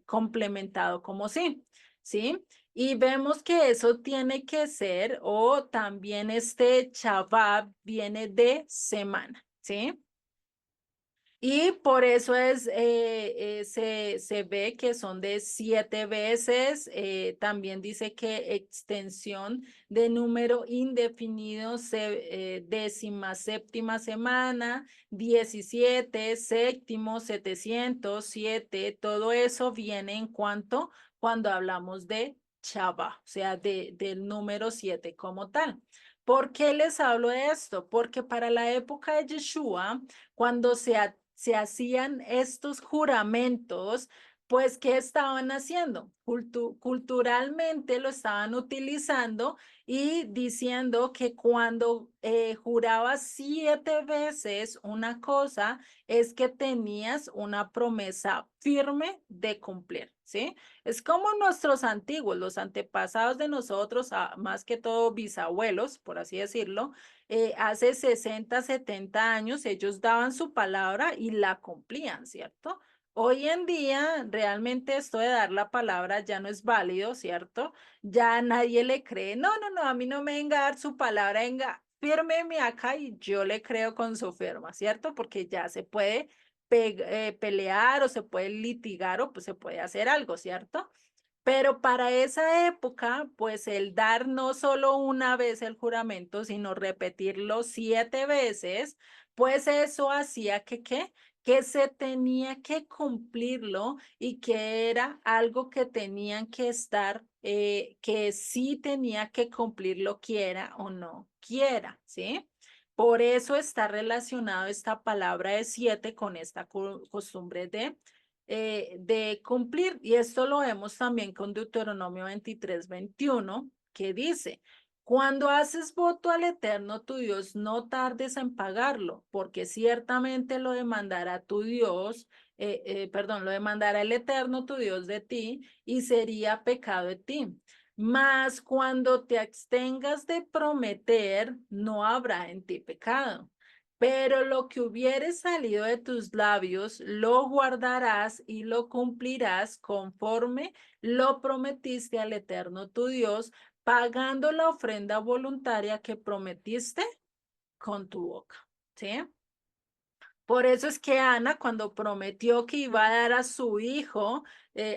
complementado como sí, ¿sí? Y vemos que eso tiene que ser, o también este Shabbat viene de semana, ¿sí? Y por eso se ve que son de 7 veces. También dice que extensión de número indefinido, décima séptima semana, 17, séptimo, 707, todo eso viene en cuando hablamos de Chava, o sea, del número 7 como tal. ¿Por qué les hablo de esto? Porque para la época de Yeshua, cuando se hacían estos juramentos, pues, ¿qué estaban haciendo? Culturalmente lo estaban utilizando y diciendo que cuando jurabas 7 veces una cosa, es que tenías una promesa firme de cumplir, ¿sí? Es como nuestros antiguos, los antepasados de nosotros, más que todo bisabuelos, por así decirlo, hace 60, 70 años ellos daban su palabra y la cumplían, ¿cierto? Hoy en día realmente esto de dar la palabra ya no es válido, ¿cierto? Ya nadie le cree, no, no, no, a mí no me venga a dar su palabra, venga, fírmeme acá y yo le creo con su firma, ¿cierto? Porque ya se puede pelear o se puede litigar o pues se puede hacer algo, ¿cierto? Pero para esa época, pues el dar no solo una vez el juramento, sino repetirlo 7 veces, pues eso hacía ¿qué? Que se tenía que cumplirlo y que era algo que tenían que estar, que sí tenía que cumplirlo, quiera o no quiera, ¿sí? Por eso está relacionado esta palabra de 7 con esta costumbre de cumplir. Y esto lo vemos también con Deuteronomio 23, 21, que dice, cuando haces voto al Eterno tu Dios, no tardes en pagarlo, porque ciertamente lo demandará tu Dios, perdón, lo demandará el Eterno tu Dios de ti y sería pecado de ti. Mas cuando te abstengas de prometer, no habrá en ti pecado. pero lo que hubiere salido de tus labios lo guardarás y lo cumplirás conforme lo prometiste al Eterno tu Dios, pagando la ofrenda voluntaria que prometiste con tu boca. ¿Sí? Por eso es que Ana, cuando prometió que iba a dar a su hijo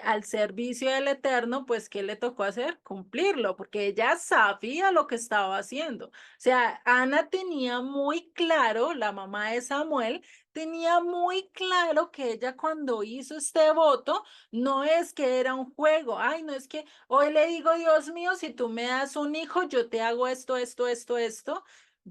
al servicio del Eterno, pues, ¿qué le tocó hacer? Cumplirlo, porque ella sabía lo que estaba haciendo. O sea, Ana tenía muy claro, la mamá de Samuel, tenía muy claro que ella cuando hizo este voto, no es que era un juego, ay, no es que hoy le digo, Dios mío, si tú me das un hijo, yo te hago esto, esto, esto, esto.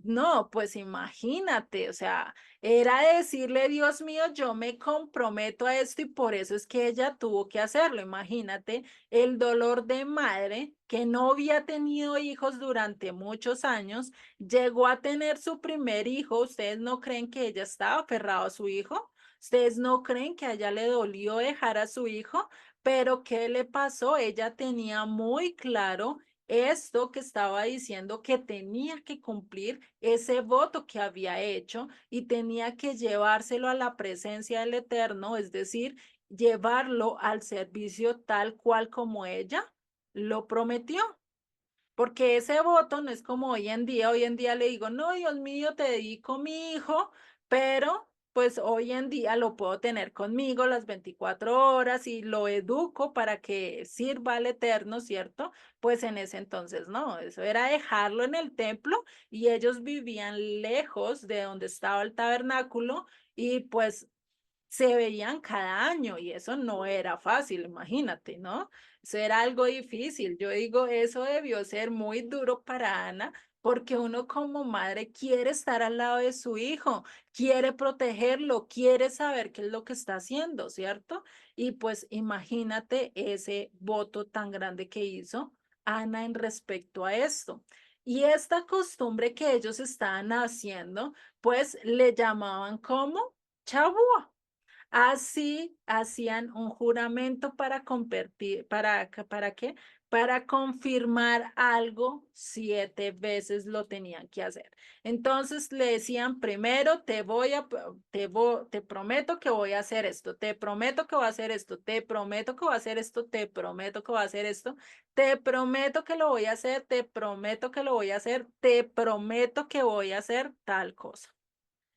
No, pues imagínate, o sea, era decirle, Dios mío, yo me comprometo a esto y por eso es que ella tuvo que hacerlo. Imagínate el dolor de madre que no había tenido hijos durante muchos años, llegó a tener su primer hijo. ¿Ustedes no creen que ella estaba aferrada a su hijo? ¿Ustedes no creen que a ella le dolió dejar a su hijo? Pero ¿qué le pasó? Ella tenía muy claro esto que estaba diciendo que tenía que cumplir ese voto que había hecho y tenía que llevárselo a la presencia del Eterno, es decir, llevarlo al servicio tal cual como ella lo prometió. Porque ese voto no es como hoy en día le digo, no, Dios mío, te dedico mi hijo, pero pues hoy en día lo puedo tener conmigo las 24 horas y lo educo para que sirva al Eterno, ¿cierto? Pues en ese entonces no, eso era dejarlo en el templo y ellos vivían lejos de donde estaba el tabernáculo y pues se veían cada año y eso no era fácil, imagínate, ¿no? Eso era algo difícil. Yo digo, eso debió ser muy duro para Ana porque uno como madre quiere estar al lado de su hijo, quiere protegerlo, quiere saber qué es lo que está haciendo, ¿cierto? Y pues imagínate ese voto tan grande que hizo Ana en respecto a esto. Y esta costumbre que ellos estaban haciendo, pues le llamaban como chabúa. Así hacían un juramento para convertir, ¿para qué? Para confirmar algo 7 veces lo tenían que hacer. Entonces le decían primero, te prometo que voy a hacer esto, te prometo que voy a hacer esto, te prometo que voy a hacer esto, te prometo que voy a hacer esto, te prometo que lo voy a hacer, te prometo que lo voy a hacer, te prometo que voy a hacer tal cosa.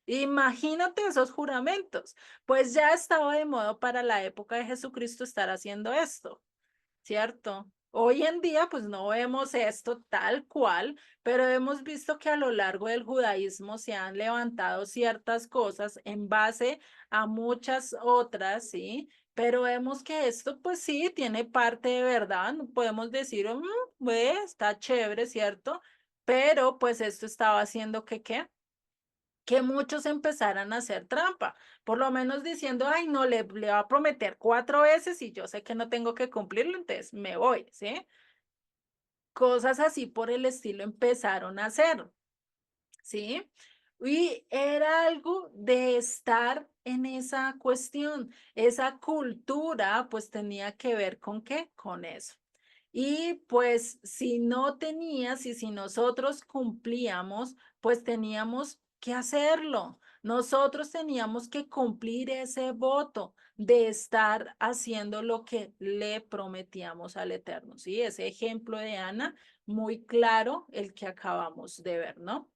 Imagínate esos juramentos, pues ya estaba de moda para la época de Jesucristo estar haciendo esto, ¿cierto? Hoy en día, pues no vemos esto tal cual, pero hemos visto que a lo largo del judaísmo se han levantado ciertas cosas en base a muchas otras, ¿sí? Pero vemos que esto, pues sí, tiene parte de verdad, no podemos decir, está chévere, ¿cierto? Pero pues esto estaba haciendo que, ¿qué? Que muchos empezaran a hacer trampa, por lo menos diciendo, ay, no, le va a prometer 4 veces y yo sé que no tengo que cumplirlo, entonces me voy, ¿sí? Cosas así por el estilo empezaron a hacer, ¿sí? Y era algo de estar en esa cuestión, esa cultura, pues tenía que ver con qué, con eso. Y pues si no tenías y si nosotros cumplíamos, pues teníamos que hacerlo. Nosotros teníamos que cumplir ese voto de estar haciendo lo que le prometíamos al Eterno. Sí, ese ejemplo de Ana, muy claro el que acabamos de ver, ¿no?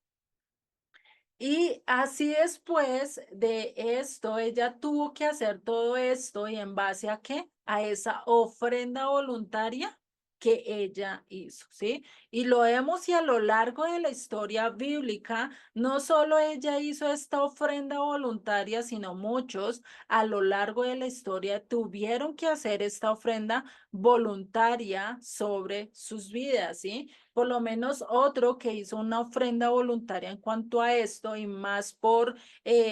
Y así después de esto, ella tuvo que hacer todo esto y en base a qué? A esa ofrenda voluntaria que ella hizo, ¿sí? Y lo vemos y a lo largo de la historia bíblica, no solo ella hizo esta ofrenda voluntaria, sino muchos a lo largo de la historia tuvieron que hacer esta ofrenda voluntaria sobre sus vidas, ¿sí? Por lo menos otro que hizo una ofrenda voluntaria en cuanto a esto y más por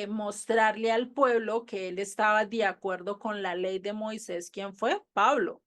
mostrarle al pueblo que él estaba de acuerdo con la ley de Moisés. ¿Quién fue? Pablo.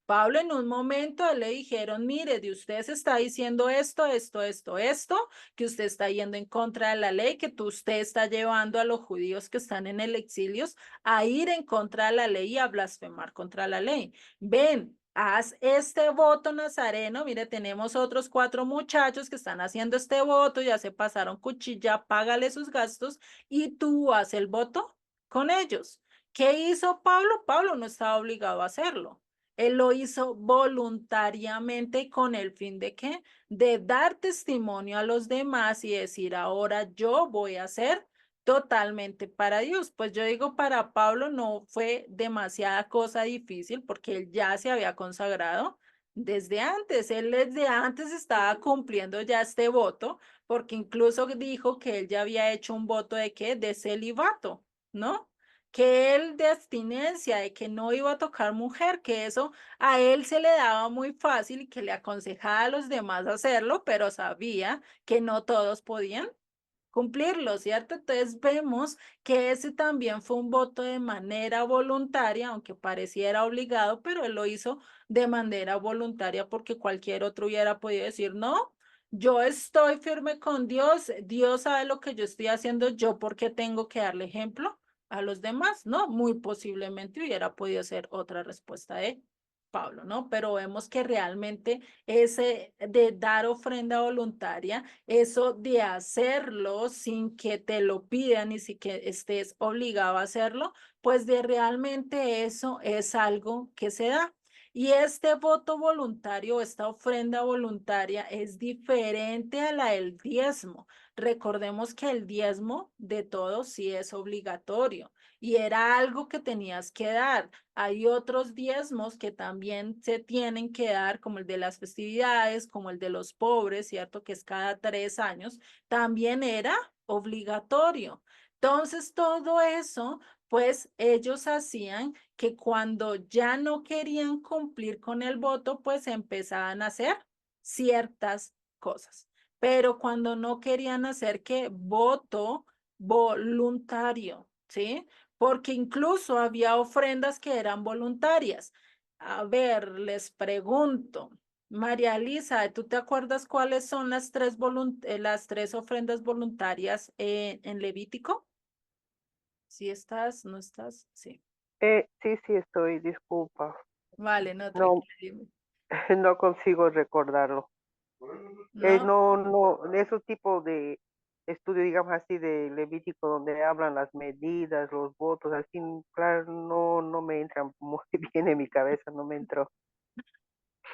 Pablo en un momento le dijeron, mire, de usted se está diciendo esto, esto, esto, esto, que usted está yendo en contra de la ley, que usted está llevando a los judíos que están en el exilio a ir en contra de la ley y a blasfemar contra la ley. Ven, haz este voto nazareno. Mire, tenemos otros 4 muchachos que están haciendo este voto, ya se pasaron cuchilla, págale sus gastos y tú haz el voto con ellos. ¿Qué hizo Pablo? Pablo no estaba obligado a hacerlo. Él lo hizo voluntariamente con el fin de ¿qué? De dar testimonio a los demás y decir, ahora yo voy a hacer totalmente para Dios. Pues yo digo, para Pablo no fue demasiada cosa difícil porque él ya se había consagrado desde antes. Él desde antes estaba cumpliendo ya este voto porque incluso dijo que él ya había hecho un voto de qué, de celibato, ¿no? Que él de abstinencia, de que no iba a tocar mujer, que eso a él se le daba muy fácil y que le aconsejaba a los demás hacerlo, pero sabía que no todos podían cumplirlo, ¿cierto? Entonces vemos que ese también fue un voto de manera voluntaria, aunque pareciera obligado, pero él lo hizo de manera voluntaria porque cualquier otro hubiera podido decir, no, yo estoy firme con Dios, Dios sabe lo que yo estoy haciendo, yo porque tengo que darle ejemplo a los demás, ¿no? Muy posiblemente hubiera podido ser otra respuesta de Pablo, ¿no? Pero vemos que realmente ese de dar ofrenda voluntaria, eso de hacerlo sin que te lo pidan y sin que estés obligado a hacerlo, pues de realmente eso es algo que se da. Y este voto voluntario, esta ofrenda voluntaria es diferente a la del diezmo. Recordemos que el diezmo de todo sí es obligatorio y era algo que tenías que dar. Hay otros diezmos que también se tienen que dar, como el de las festividades, como el de los pobres, ¿cierto? Que es cada 3 años, también era obligatorio. Entonces, todo eso, pues ellos hacían que cuando ya no querían cumplir con el voto, pues empezaban a hacer ciertas cosas. Pero cuando no querían hacer que voto voluntario, ¿sí? Porque incluso había ofrendas que eran voluntarias. A ver, les pregunto, María Elisa, ¿tú te acuerdas cuáles son las tres ofrendas voluntarias en Levítico? ¿Sí estás? ¿No estás? Sí. Sí, sí estoy, disculpa. Vale, no, No, tranquila, dime. no consigo recordarlo. ¿No? No, esos tipos de estudio, digamos así, de Levítico, donde hablan las medidas, los votos, así, claro, no me entran muy bien en mi cabeza, no me entró.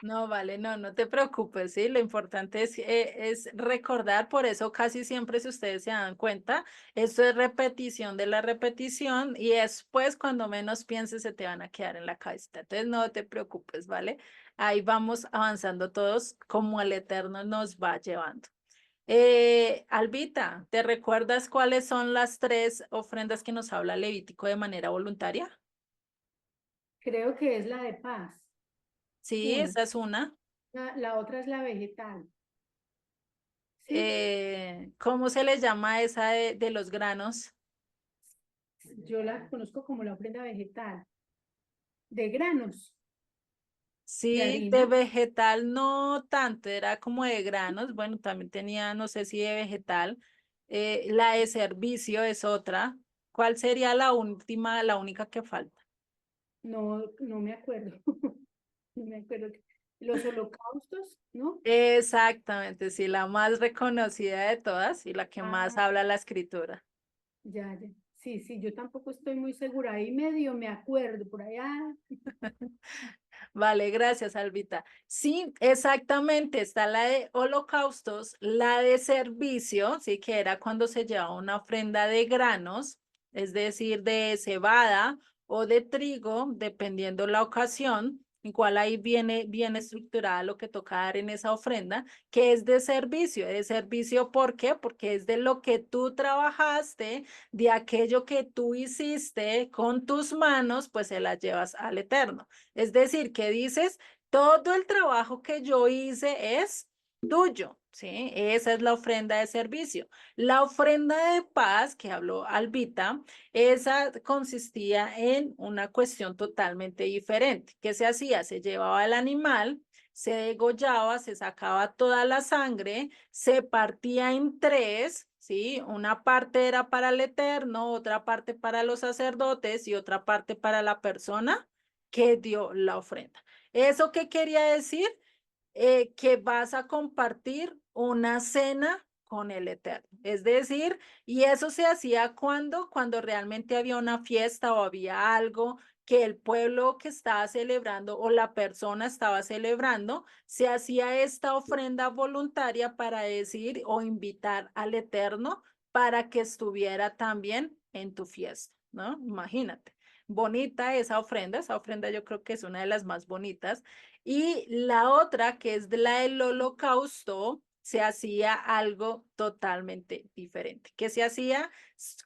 No, vale, no, no te preocupes, sí, lo importante es recordar, por eso casi siempre, si ustedes se dan cuenta, esto es repetición de la repetición y después cuando menos pienses se te van a quedar en la cabeza, entonces no te preocupes, ¿vale? Ahí vamos avanzando todos como el Eterno nos va llevando. Albita, ¿te recuerdas cuáles son las 3 ofrendas que nos habla Levítico de manera voluntaria? Creo que es la de paz. Sí, Una. esa es una. La otra es la vegetal. ¿Sí? ¿Cómo se les llama esa de los granos? Yo la conozco como la ofrenda vegetal. De granos, de Sí, de harina. vegetal no tanto, era como de granos, bueno, también tenía, no sé si de vegetal. La de servicio es otra. ¿Cuál sería la última, la única que falta? No, no me acuerdo. No me acuerdo. Los holocaustos, ¿no? Exactamente, sí, la más reconocida de todas y la que más Ah, habla la escritura. ya, ya. Sí, sí, yo tampoco estoy muy segura. Ahí medio me acuerdo, por allá. Vale, gracias, Albita. Sí, exactamente, está la de holocaustos, la de servicio, sí, que era cuando se llevaba una ofrenda de granos, es decir, de cebada o de trigo, dependiendo la ocasión, igual ahí viene bien estructurada lo que toca dar en esa ofrenda, que es de servicio, ¿por qué? Porque es de lo que tú trabajaste, de aquello que tú hiciste con tus manos, pues se las llevas al Eterno. Es decir, que dices, todo el trabajo que yo hice es tuyo, ¿sí? Esa es la ofrenda de servicio. La ofrenda de paz, que habló Albita, esa consistía en una cuestión totalmente diferente. ¿Qué se hacía? Se llevaba el animal, se degollaba, se sacaba toda la sangre, se partía en 3, ¿sí? Una parte era para el Eterno, otra parte para los sacerdotes y otra parte para la persona que dio la ofrenda. ¿Eso qué quería decir? Que vas a compartir una cena con el Eterno. Es decir, y eso se hacía cuando realmente había una fiesta o había algo que el pueblo que estaba celebrando o la persona estaba celebrando, se hacía esta ofrenda voluntaria para decir o invitar al Eterno para que estuviera también en tu fiesta, ¿no? Imagínate. Bonita esa ofrenda yo creo que es una de las más bonitas. Y la otra, que es de la del holocausto, se hacía algo totalmente diferente. ¿Qué se hacía?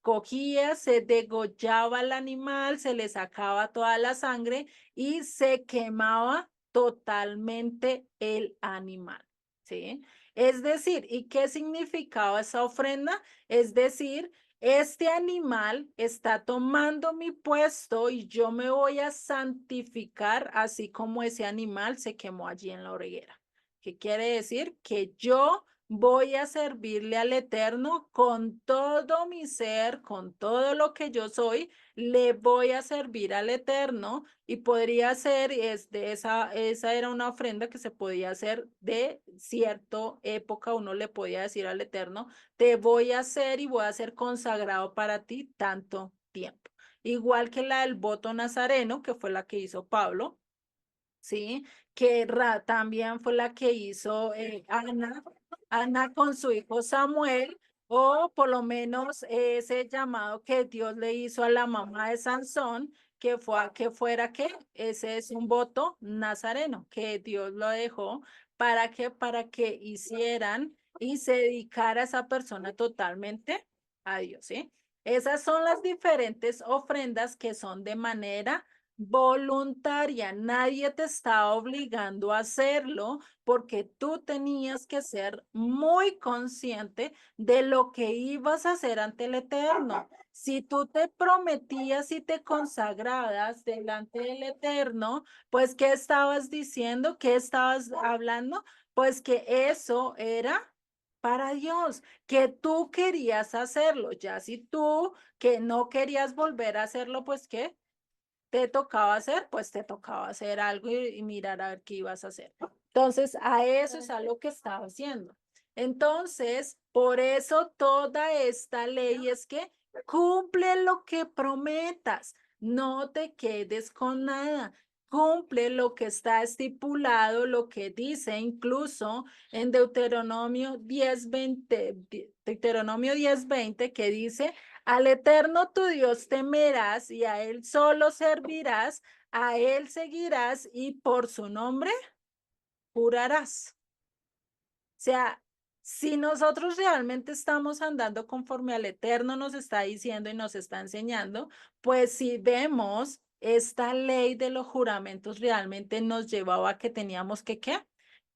Cogía, se degollaba el animal, se le sacaba toda la sangre y se quemaba totalmente el animal, ¿sí? Es decir, ¿y qué significaba esa ofrenda? Es decir, este animal está tomando mi puesto y yo me voy a santificar así como ese animal se quemó allí en la hoguera. ¿Qué quiere decir? Que yo voy a servirle al Eterno con todo mi ser, con todo lo que yo soy, le voy a servir al Eterno y podría ser, esa era una ofrenda que se podía hacer de cierta época, uno le podía decir al Eterno, te voy a hacer y voy a ser consagrado para ti tanto tiempo. Igual que la del voto nazareno, que fue la que hizo Pablo, ¿sí? Que también fue la que hizo Ana con su hijo Samuel, o por lo menos ese llamado que Dios le hizo a la mamá de Sansón, que fue a que fuera que ese es un voto nazareno, que Dios lo dejó para que hicieran y se dedicara a esa persona totalmente a Dios, ¿sí? Esas son las diferentes ofrendas que son de manera voluntaria. Nadie te está obligando a hacerlo porque tú tenías que ser muy consciente de lo que ibas a hacer ante el Eterno. Si tú te prometías y te consagrabas delante del Eterno, pues ¿qué estabas diciendo? ¿Qué estabas hablando? Pues que eso era para Dios, que tú querías hacerlo. Ya si tú que no querías volver a hacerlo, pues ¿qué? Te tocaba hacer, pues te tocaba hacer algo y mirar a ver qué ibas a hacer. Entonces, a eso es a lo que estaba haciendo. Entonces, por eso toda esta ley es que cumple lo que prometas, no te quedes con nada. Cumple lo que está estipulado, lo que dice incluso en Deuteronomio 10:20, que dice, al Eterno tu Dios temerás y a Él solo servirás, a Él seguirás y por su nombre jurarás. O sea, si nosotros realmente estamos andando conforme al Eterno nos está diciendo y nos está enseñando, pues si vemos esta ley de los juramentos realmente nos llevaba a que teníamos que, ¿qué?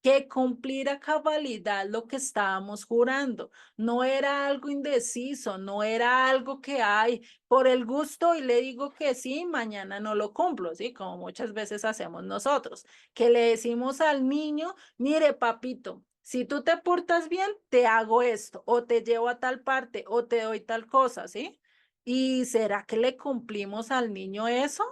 Que cumplir a cabalidad lo que estábamos jurando. No era algo indeciso, no era algo que hay por el gusto y le digo que sí, mañana no lo cumplo, ¿sí? Como muchas veces hacemos nosotros, que le decimos al niño, mire, papito, si tú te portas bien, te hago esto, o te llevo a tal parte, o te doy tal cosa, ¿sí? ¿Y será que le cumplimos al niño eso?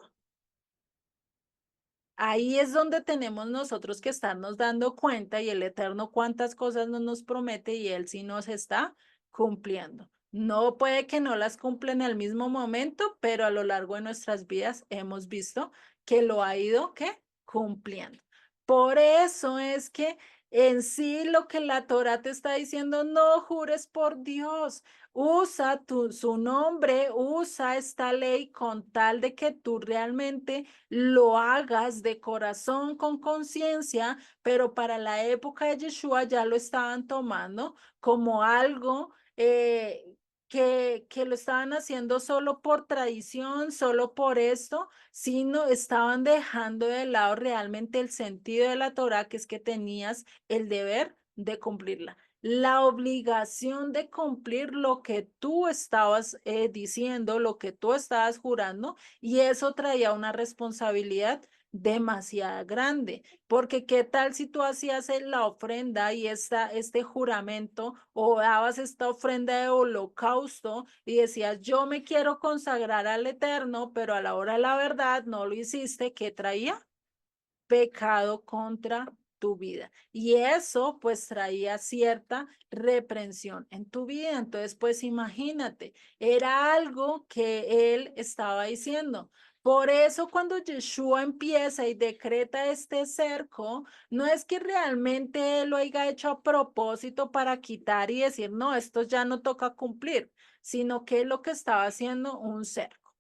Ahí es donde tenemos nosotros que estarnos dando cuenta y el Eterno cuántas cosas no nos promete y Él sí nos está cumpliendo. No puede que no las cumpla en el mismo momento, pero a lo largo de nuestras vidas hemos visto que lo ha ido ¿qué? Cumpliendo. Por eso es que en sí lo que la Torah te está diciendo, no jures por Dios, usa su nombre, usa esta ley con tal de que tú realmente lo hagas de corazón, con conciencia, pero para la época de Yeshua ya lo estaban tomando como algo que lo estaban haciendo solo por tradición, solo por esto, sino estaban dejando de lado realmente el sentido de la Torah, que es que tenías el deber de cumplirla. La obligación de cumplir lo que tú estabas diciendo, lo que tú estabas jurando, y eso traía una responsabilidad demasiado grande, porque qué tal si tú hacías la ofrenda y este juramento o dabas esta ofrenda de holocausto y decías, yo me quiero consagrar al Eterno, pero a la hora de la verdad no lo hiciste, ¿qué traía? Pecado contra tu vida. Y eso pues traía cierta reprensión en tu vida. Entonces, pues imagínate, era algo que él estaba diciendo. Por eso cuando Yeshua empieza y decreta este cerco, no es que realmente él lo haya hecho a propósito para quitar y decir, no, esto ya no toca cumplir, sino que es lo que estaba haciendo un cerco.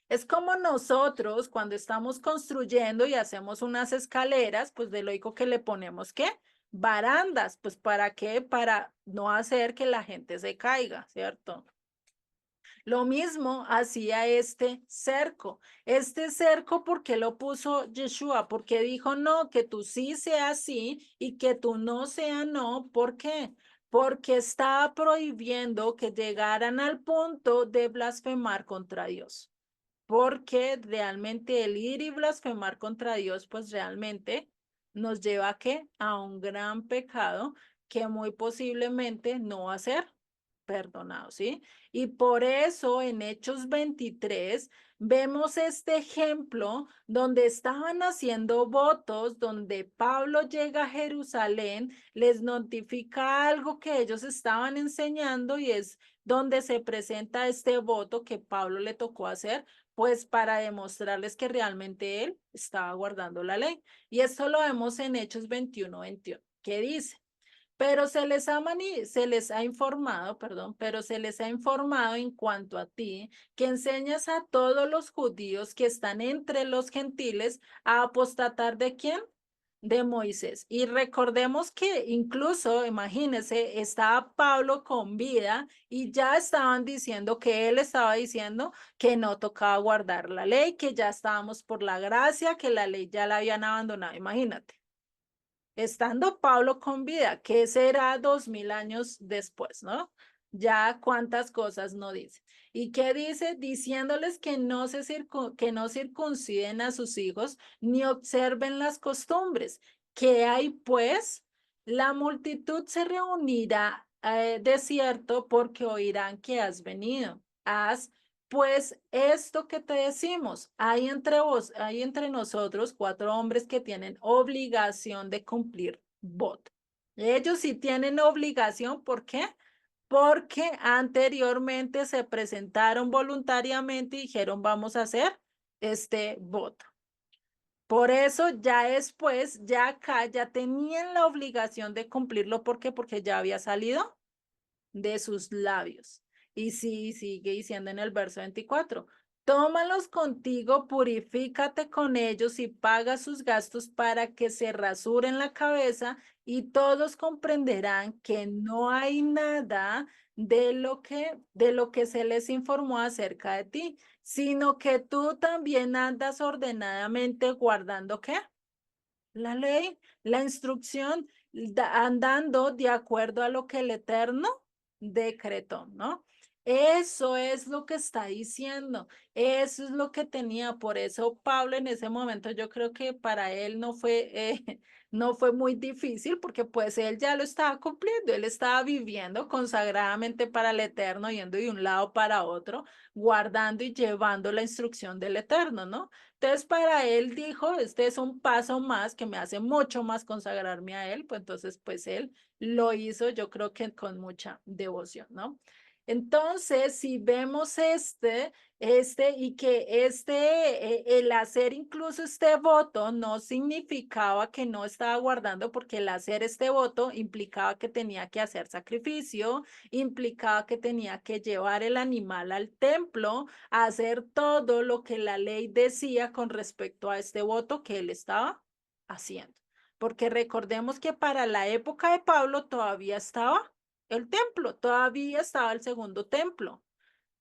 Es como nosotros cuando estamos construyendo y hacemos unas escaleras, pues de lógico que le ponemos ¿qué? Barandas, pues ¿para qué? Para no hacer que la gente se caiga, ¿cierto? Lo mismo hacía este cerco. Este cerco, ¿por qué lo puso Yeshua? Porque dijo, no, que tú sí sea sí y que tú no sea no. ¿Por qué? Porque estaba prohibiendo que llegaran al punto de blasfemar contra Dios, porque realmente el ir y blasfemar contra Dios, pues realmente nos lleva a qué? A un gran pecado que muy posiblemente no va a ser perdonado, ¿sí? Y por eso en Hechos 23 vemos este ejemplo donde estaban haciendo votos, donde Pablo llega a Jerusalén, les notifica algo que ellos estaban enseñando y es donde se presenta este voto que Pablo le tocó hacer, pues para demostrarles que realmente él estaba guardando la ley. Y esto lo vemos en Hechos 21, que dice, pero se les ha informado, perdón, pero se les ha informado en cuanto a ti, que enseñas a todos los judíos que están entre los gentiles a apostatar ¿de quién? De Moisés. Y recordemos que incluso, imagínense, estaba Pablo con vida y ya estaban diciendo que él estaba diciendo que no tocaba guardar la ley, que ya estábamos por la gracia, que la ley ya la habían abandonado. Imagínate, estando Pablo con vida, que será 2000 años después, ¿no? Ya cuántas cosas no dice. ¿Y qué dice? Diciéndoles que que no circunciden a sus hijos ni observen las costumbres. ¿Qué hay pues? La multitud se reunirá de cierto porque oirán que has venido. Haz pues esto que te decimos, hay entre nosotros 4 hombres que tienen obligación de cumplir voto. Ellos sí tienen obligación, ¿por qué? Porque anteriormente se presentaron voluntariamente y dijeron, vamos a hacer este voto. Por eso ya después, ya acá, ya tenían la obligación de cumplirlo. ¿Por qué? Porque ya había salido de sus labios. Y sí, sigue diciendo en el verso 24, tómalos contigo, purifícate con ellos y paga sus gastos para que se rasuren la cabeza y todos comprenderán que no hay nada de lo que se les informó acerca de ti, sino que tú también andas ordenadamente guardando ¿qué? La ley, la instrucción, andando de acuerdo a lo que el Eterno decretó, ¿no? Eso es lo que está diciendo, eso es lo que tenía, por eso Pablo en ese momento yo creo que para él no fue muy difícil porque pues él ya lo estaba cumpliendo, él estaba viviendo consagradamente para el Eterno, yendo de un lado para otro, guardando y llevando la instrucción del Eterno, ¿no? Entonces, para él dijo, este es un paso más que me hace mucho más consagrarme a él, pues entonces, pues él lo hizo, yo creo que con mucha devoción, ¿no? Entonces, si vemos y que el hacer incluso este voto no significaba que no estaba guardando, porque el hacer este voto implicaba que tenía que hacer sacrificio, implicaba que tenía que llevar el animal al templo, hacer todo lo que la ley decía con respecto a este voto que él estaba haciendo. Porque recordemos que para la época de Pablo todavía estaba el templo, todavía estaba el segundo templo.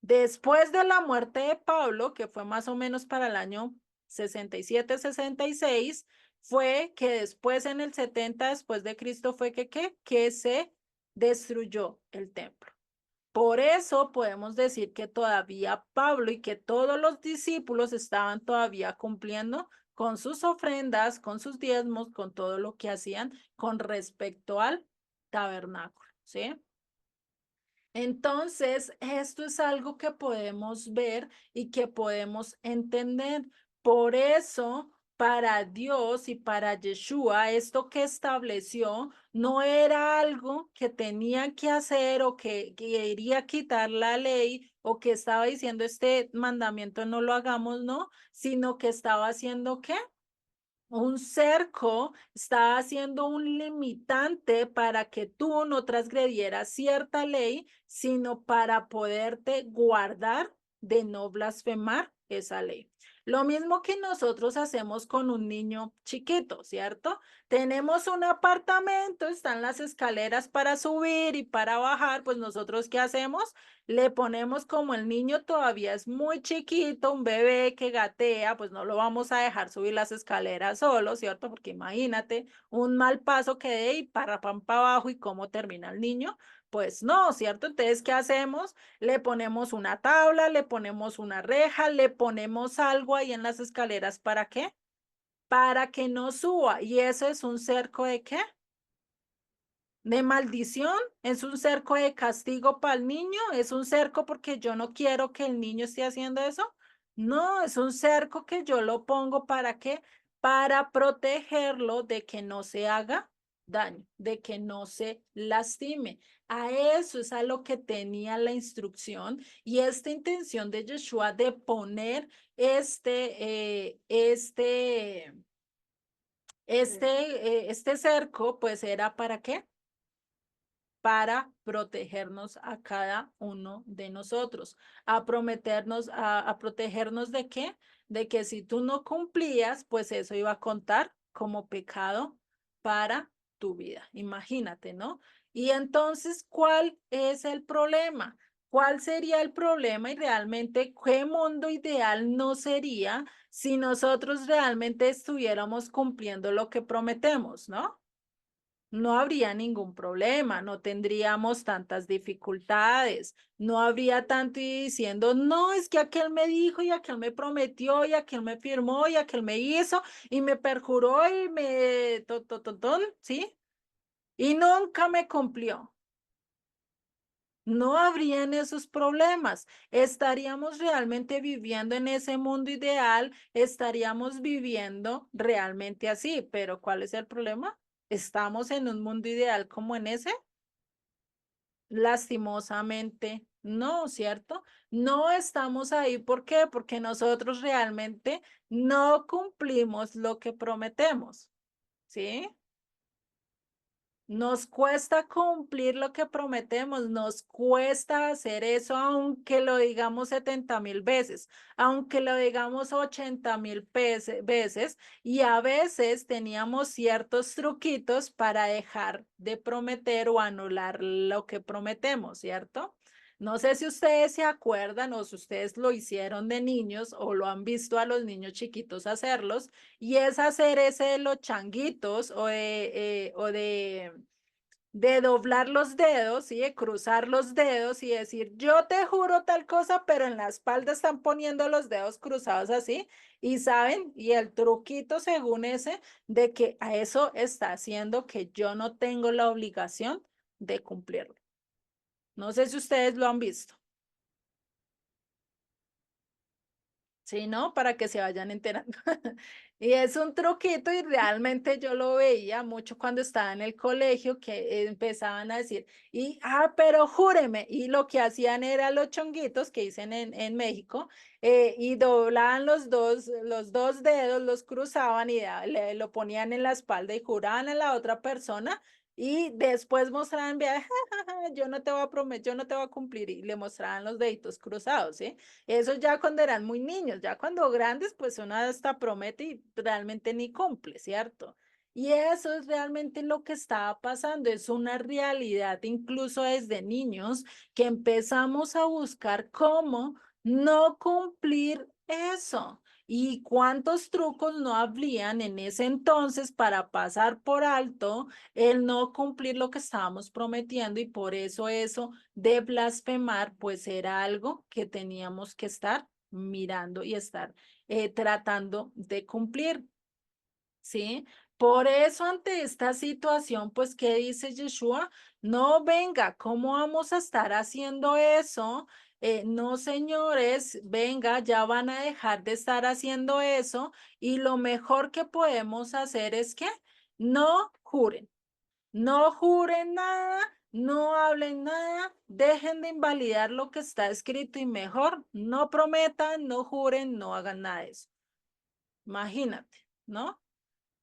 Después de la muerte de Pablo, que fue más o menos para el año 67-66, fue que después en el 70 después de Cristo fue que se destruyó el templo. Por eso podemos decir que todavía Pablo y que todos los discípulos estaban todavía cumpliendo con sus ofrendas, con sus diezmos, con todo lo que hacían con respecto al tabernáculo, ¿sí? Entonces, esto es algo que podemos ver y que podemos entender. Por eso, para Dios y para Yeshua, esto que estableció no era algo que tenía que hacer o que quería quitar la ley o que estaba diciendo este mandamiento no lo hagamos, no, sino que estaba haciendo ¿qué? Un cerco, está haciendo un limitante para que tú no transgredieras cierta ley, sino para poderte guardar de no blasfemar esa ley. Lo mismo que nosotros hacemos con un niño chiquito, ¿cierto? Tenemos un apartamento, están las escaleras para subir y para bajar, pues nosotros ¿qué hacemos? Le ponemos como el niño todavía es muy chiquito, un bebé que gatea, pues no lo vamos a dejar subir las escaleras solo, ¿cierto? Porque imagínate un mal paso que dé y para abajo y cómo termina el niño. Pues no, ¿cierto? Entonces, ¿qué hacemos? Le ponemos una tabla, le ponemos una reja, le ponemos algo ahí en las escaleras, ¿para qué? Para que no suba. ¿Y eso es un cerco de qué? De maldición, es un cerco de castigo para el niño, es un cerco porque yo no quiero que el niño esté haciendo eso. No, es un cerco que yo lo pongo para qué? Para protegerlo de que no se haga daño, de que no se lastime. A eso es a lo que tenía la instrucción y esta intención de Yeshua de poner este cerco, pues era para qué? Para protegernos a cada uno de nosotros, a prometernos, a protegernos de qué, de que si tú no cumplías, pues eso iba a contar como pecado para tu vida. Imagínate, ¿no? Y entonces, ¿cuál es el problema? ¿Cuál sería el problema y realmente qué mundo ideal no sería si nosotros realmente estuviéramos cumpliendo lo que prometemos, ¿no? No habría ningún problema, no tendríamos tantas dificultades, no habría tanto y diciendo, no, es que aquel me dijo y aquel me prometió y aquel me firmó y aquel me hizo y me perjuró y me, ¿sí? Y nunca me cumplió. No habrían esos problemas. Estaríamos realmente viviendo en ese mundo ideal, estaríamos viviendo realmente así, pero ¿cuál es el problema? ¿Estamos en un mundo ideal como en ese? Lastimosamente, no, ¿cierto? No estamos ahí. ¿Por qué? Porque nosotros realmente no cumplimos lo que prometemos, ¿sí? Nos cuesta cumplir lo que prometemos, nos cuesta hacer eso, aunque lo digamos 70.000 veces, aunque lo digamos 80.000 veces, y a veces teníamos ciertos truquitos para dejar de prometer o anular lo que prometemos, ¿cierto? No sé si ustedes se acuerdan o si ustedes lo hicieron de niños o lo han visto a los niños chiquitos hacerlos, y es hacer ese de los changuitos o de doblar los dedos, ¿sí? De cruzar los dedos y decir, yo te juro tal cosa, pero en la espalda están poniendo los dedos cruzados así, y saben, y el truquito según ese, de que a eso está haciendo que yo no tengo la obligación de cumplirlo. No sé si ustedes lo han visto. Sí, ¿no? Para que se vayan enterando. Y es un truquito y realmente yo lo veía mucho cuando estaba en el colegio que empezaban a decir, pero júreme, y lo que hacían era los chonguitos que dicen en México, y doblaban los dos dedos, los cruzaban y lo ponían en la espalda y juraban a la otra persona y después mostraban, vea, yo no te voy a prometer, yo no te voy a cumplir y le mostraban los deditos cruzados, ¿sí? Eso ya cuando eran muy niños, ya cuando grandes, pues uno hasta promete y realmente ni cumple, ¿cierto? Y eso es realmente lo que estaba pasando, es una realidad incluso desde niños que empezamos a buscar cómo no cumplir eso. ¿Y cuántos trucos no habrían en ese entonces para pasar por alto el no cumplir lo que estábamos prometiendo? Y por eso de blasfemar, pues era algo que teníamos que estar mirando y estar tratando de cumplir. ¿Sí? Por eso ante esta situación, pues, ¿qué dice Yeshua? No, venga, ¿cómo vamos a estar haciendo eso? No, señores, venga, ya van a dejar de estar haciendo eso y lo mejor que podemos hacer es que no juren nada, no hablen nada, dejen de invalidar lo que está escrito y mejor, no prometan, no juren, no hagan nada de eso. Imagínate, ¿no?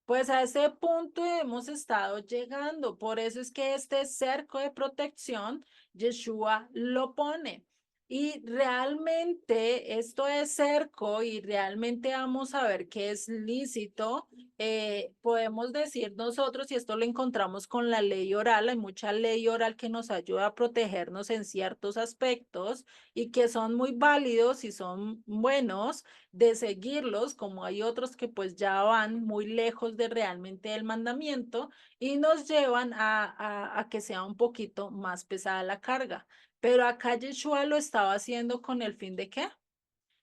Pues a ese punto hemos estado llegando. Por eso es que este cerco de protección, Yeshua lo pone. Y realmente esto es cerco y realmente vamos a ver que es lícito. Podemos decir nosotros, y esto lo encontramos con la ley oral, hay mucha ley oral que nos ayuda a protegernos en ciertos aspectos y que son muy válidos y son buenos de seguirlos, como hay otros que pues ya van muy lejos de realmente el mandamiento y nos llevan a que sea un poquito más pesada la carga. Pero acá Yeshua lo estaba haciendo con el fin de ¿qué?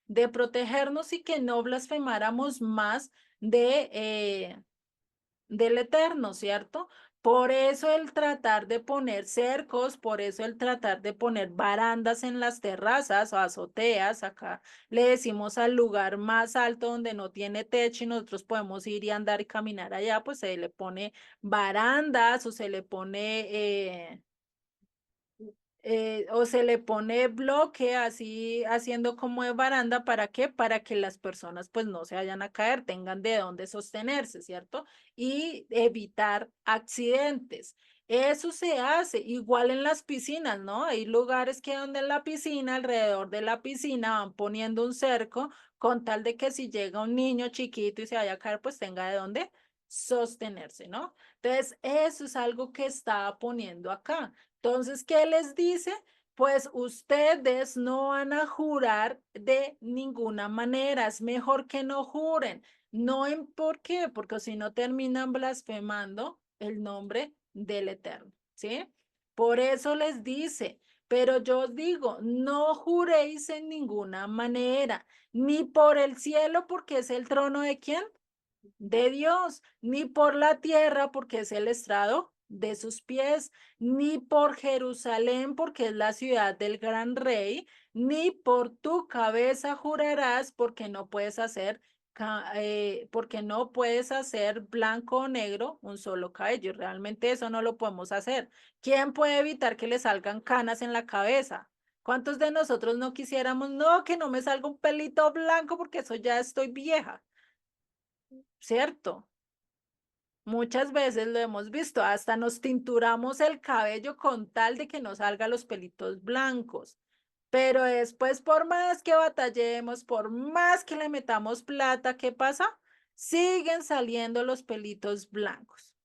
De protegernos y que no blasfemáramos más del Eterno, ¿cierto? Por eso el tratar de poner cercos, por eso el tratar de poner barandas en las terrazas o azoteas, acá le decimos al lugar más alto donde no tiene techo y nosotros podemos ir y andar y caminar allá, pues se le pone barandas o se le pone o se le pone bloque así haciendo como de baranda, ¿para qué? Para que las personas pues no se vayan a caer, tengan de dónde sostenerse, ¿cierto? Y evitar accidentes. Eso se hace igual en las piscinas, ¿no? Hay lugares que donde en la piscina, alrededor de la piscina, van poniendo un cerco con tal de que si llega un niño chiquito y se vaya a caer, pues tenga de dónde sostenerse, ¿no? Entonces, eso es algo que estaba poniendo acá. Entonces, ¿qué les dice? Pues ustedes no van a jurar de ninguna manera. Es mejor que no juren. No en por qué, porque si no terminan blasfemando el nombre del Eterno, ¿sí? Por eso les dice, pero yo os digo, no juréis en ninguna manera, ni por el cielo, porque es el trono de quién? De Dios, ni por la tierra, porque es el estrado de sus pies, ni por Jerusalén, porque es la ciudad del gran rey, ni por tu cabeza jurarás, porque no puedes hacer, porque no puedes hacer blanco o negro un solo cabello. Realmente eso no lo podemos hacer. ¿Quién puede evitar que le salgan canas en la cabeza? ¿Cuántos de nosotros no quisiéramos, no, que no me salga un pelito blanco porque eso ya estoy vieja? ¿Cierto? Muchas veces lo hemos visto, hasta nos tinturamos el cabello con tal de que no salgan los pelitos blancos. Pero después, por más que batallemos, por más que le metamos plata, ¿qué pasa? Siguen saliendo los pelitos blancos.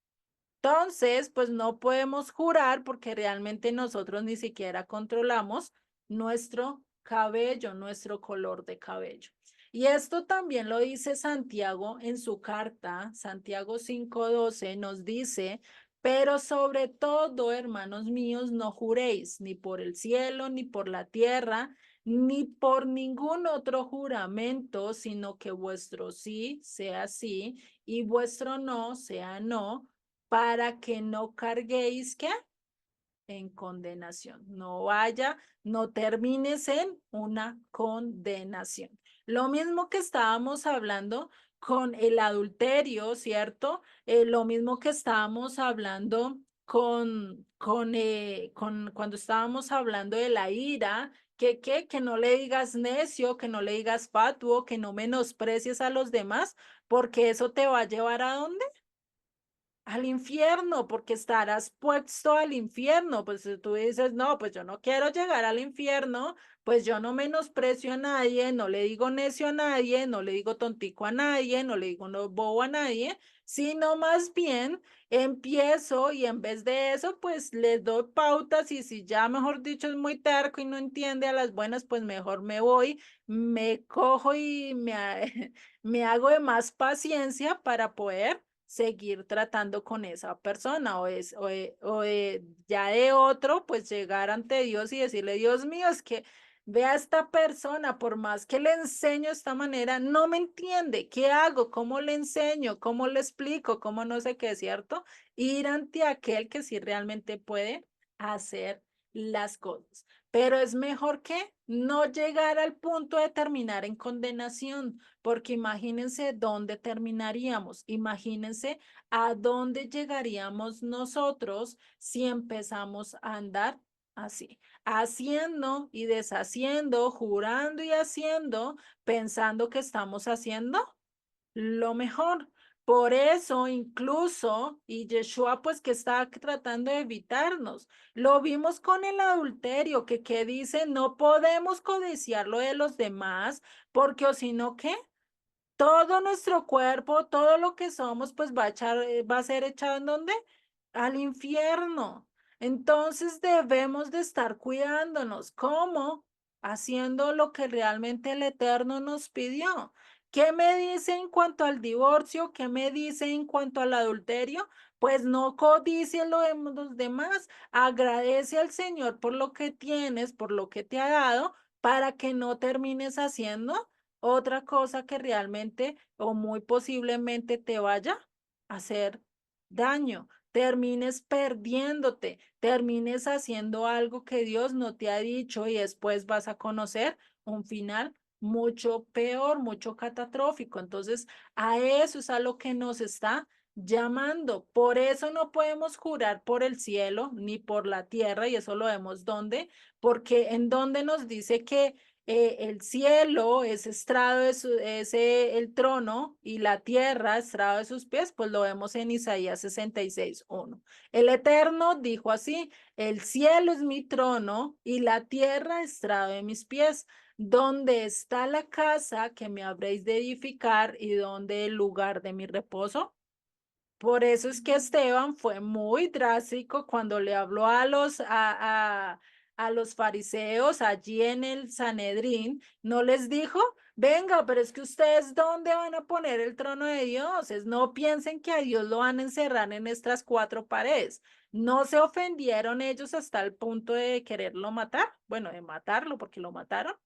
Entonces, pues no podemos jurar porque realmente nosotros ni siquiera controlamos nuestro cabello, nuestro color de cabello. Y esto también lo dice Santiago en su carta, Santiago 5:12 nos dice, pero sobre todo, hermanos míos, no juréis ni por el cielo, ni por la tierra, ni por ningún otro juramento, sino que vuestro sí sea sí y vuestro no sea no, para que no carguéis, ¿qué? En condenación. No vaya, no termines en una condenación. Lo mismo que estábamos hablando con el adulterio, ¿cierto? Lo mismo que estábamos hablando con cuando estábamos hablando de la ira, que no le digas necio, que no le digas fatuo, que no menosprecies a los demás, porque eso te va a llevar ¿a dónde? Al infierno, porque estarás puesto al infierno. Pues si tú dices, no, pues yo no quiero llegar al infierno, pues yo no menosprecio a nadie, no le digo necio a nadie, no le digo tontico a nadie, no le digo no bobo a nadie, sino más bien empiezo y en vez de eso, pues les doy pautas y si ya, mejor dicho, es muy terco y no entiende a las buenas, pues mejor me voy, me cojo y me hago de más paciencia para poder seguir tratando con esa persona ya de otro, pues llegar ante Dios y decirle, Dios mío, es que ve a esta persona, por más que le enseño de esta manera, no me entiende. ¿Qué hago? ¿Cómo le enseño? ¿Cómo le explico? ¿Cómo no sé qué, cierto? Ir ante aquel que sí realmente puede hacer las cosas. Pero es mejor que no llegar al punto de terminar en condenación, porque imagínense dónde terminaríamos, imagínense a dónde llegaríamos nosotros si empezamos a andar así, haciendo y deshaciendo, jurando y haciendo, pensando que estamos haciendo lo mejor. Por eso incluso, y Yeshua pues que está tratando de evitarnos, lo vimos con el adulterio, que dice, no podemos codiciar lo de los demás, porque o si no, ¿qué? Todo nuestro cuerpo, todo lo que somos, pues va a ser echado ¿en dónde? Al infierno. Entonces debemos de estar cuidándonos. ¿Cómo? Haciendo lo que realmente el Eterno nos pidió. ¿Qué me dice en cuanto al divorcio? ¿Qué me dice en cuanto al adulterio? Pues no codicies lo de los demás. Agradece al Señor por lo que tienes, por lo que te ha dado, para que no termines haciendo otra cosa que realmente o muy posiblemente te vaya a hacer daño, termines perdiéndote, termines haciendo algo que Dios no te ha dicho y después vas a conocer un final mucho peor, mucho catastrófico. Entonces, a eso es a lo que nos está llamando. Por eso no podemos jurar por el cielo ni por la tierra, y eso lo vemos donde, porque en donde nos dice que el cielo es estrado de el trono y la tierra estrado de sus pies, pues lo vemos en Isaías 66:1. El Eterno dijo así, el cielo es mi trono y la tierra estrado de mis pies. ¿Dónde está la casa que me habréis de edificar y dónde el lugar de mi reposo? Por eso es que Esteban fue muy drástico cuando le habló a los fariseos allí en el Sanedrín. No les dijo, venga, pero es que ustedes ¿dónde van a poner el trono de Dios? No piensen que a Dios lo van a encerrar en estas cuatro paredes. No se ofendieron ellos hasta el punto de quererlo matar, bueno, de matarlo porque lo mataron.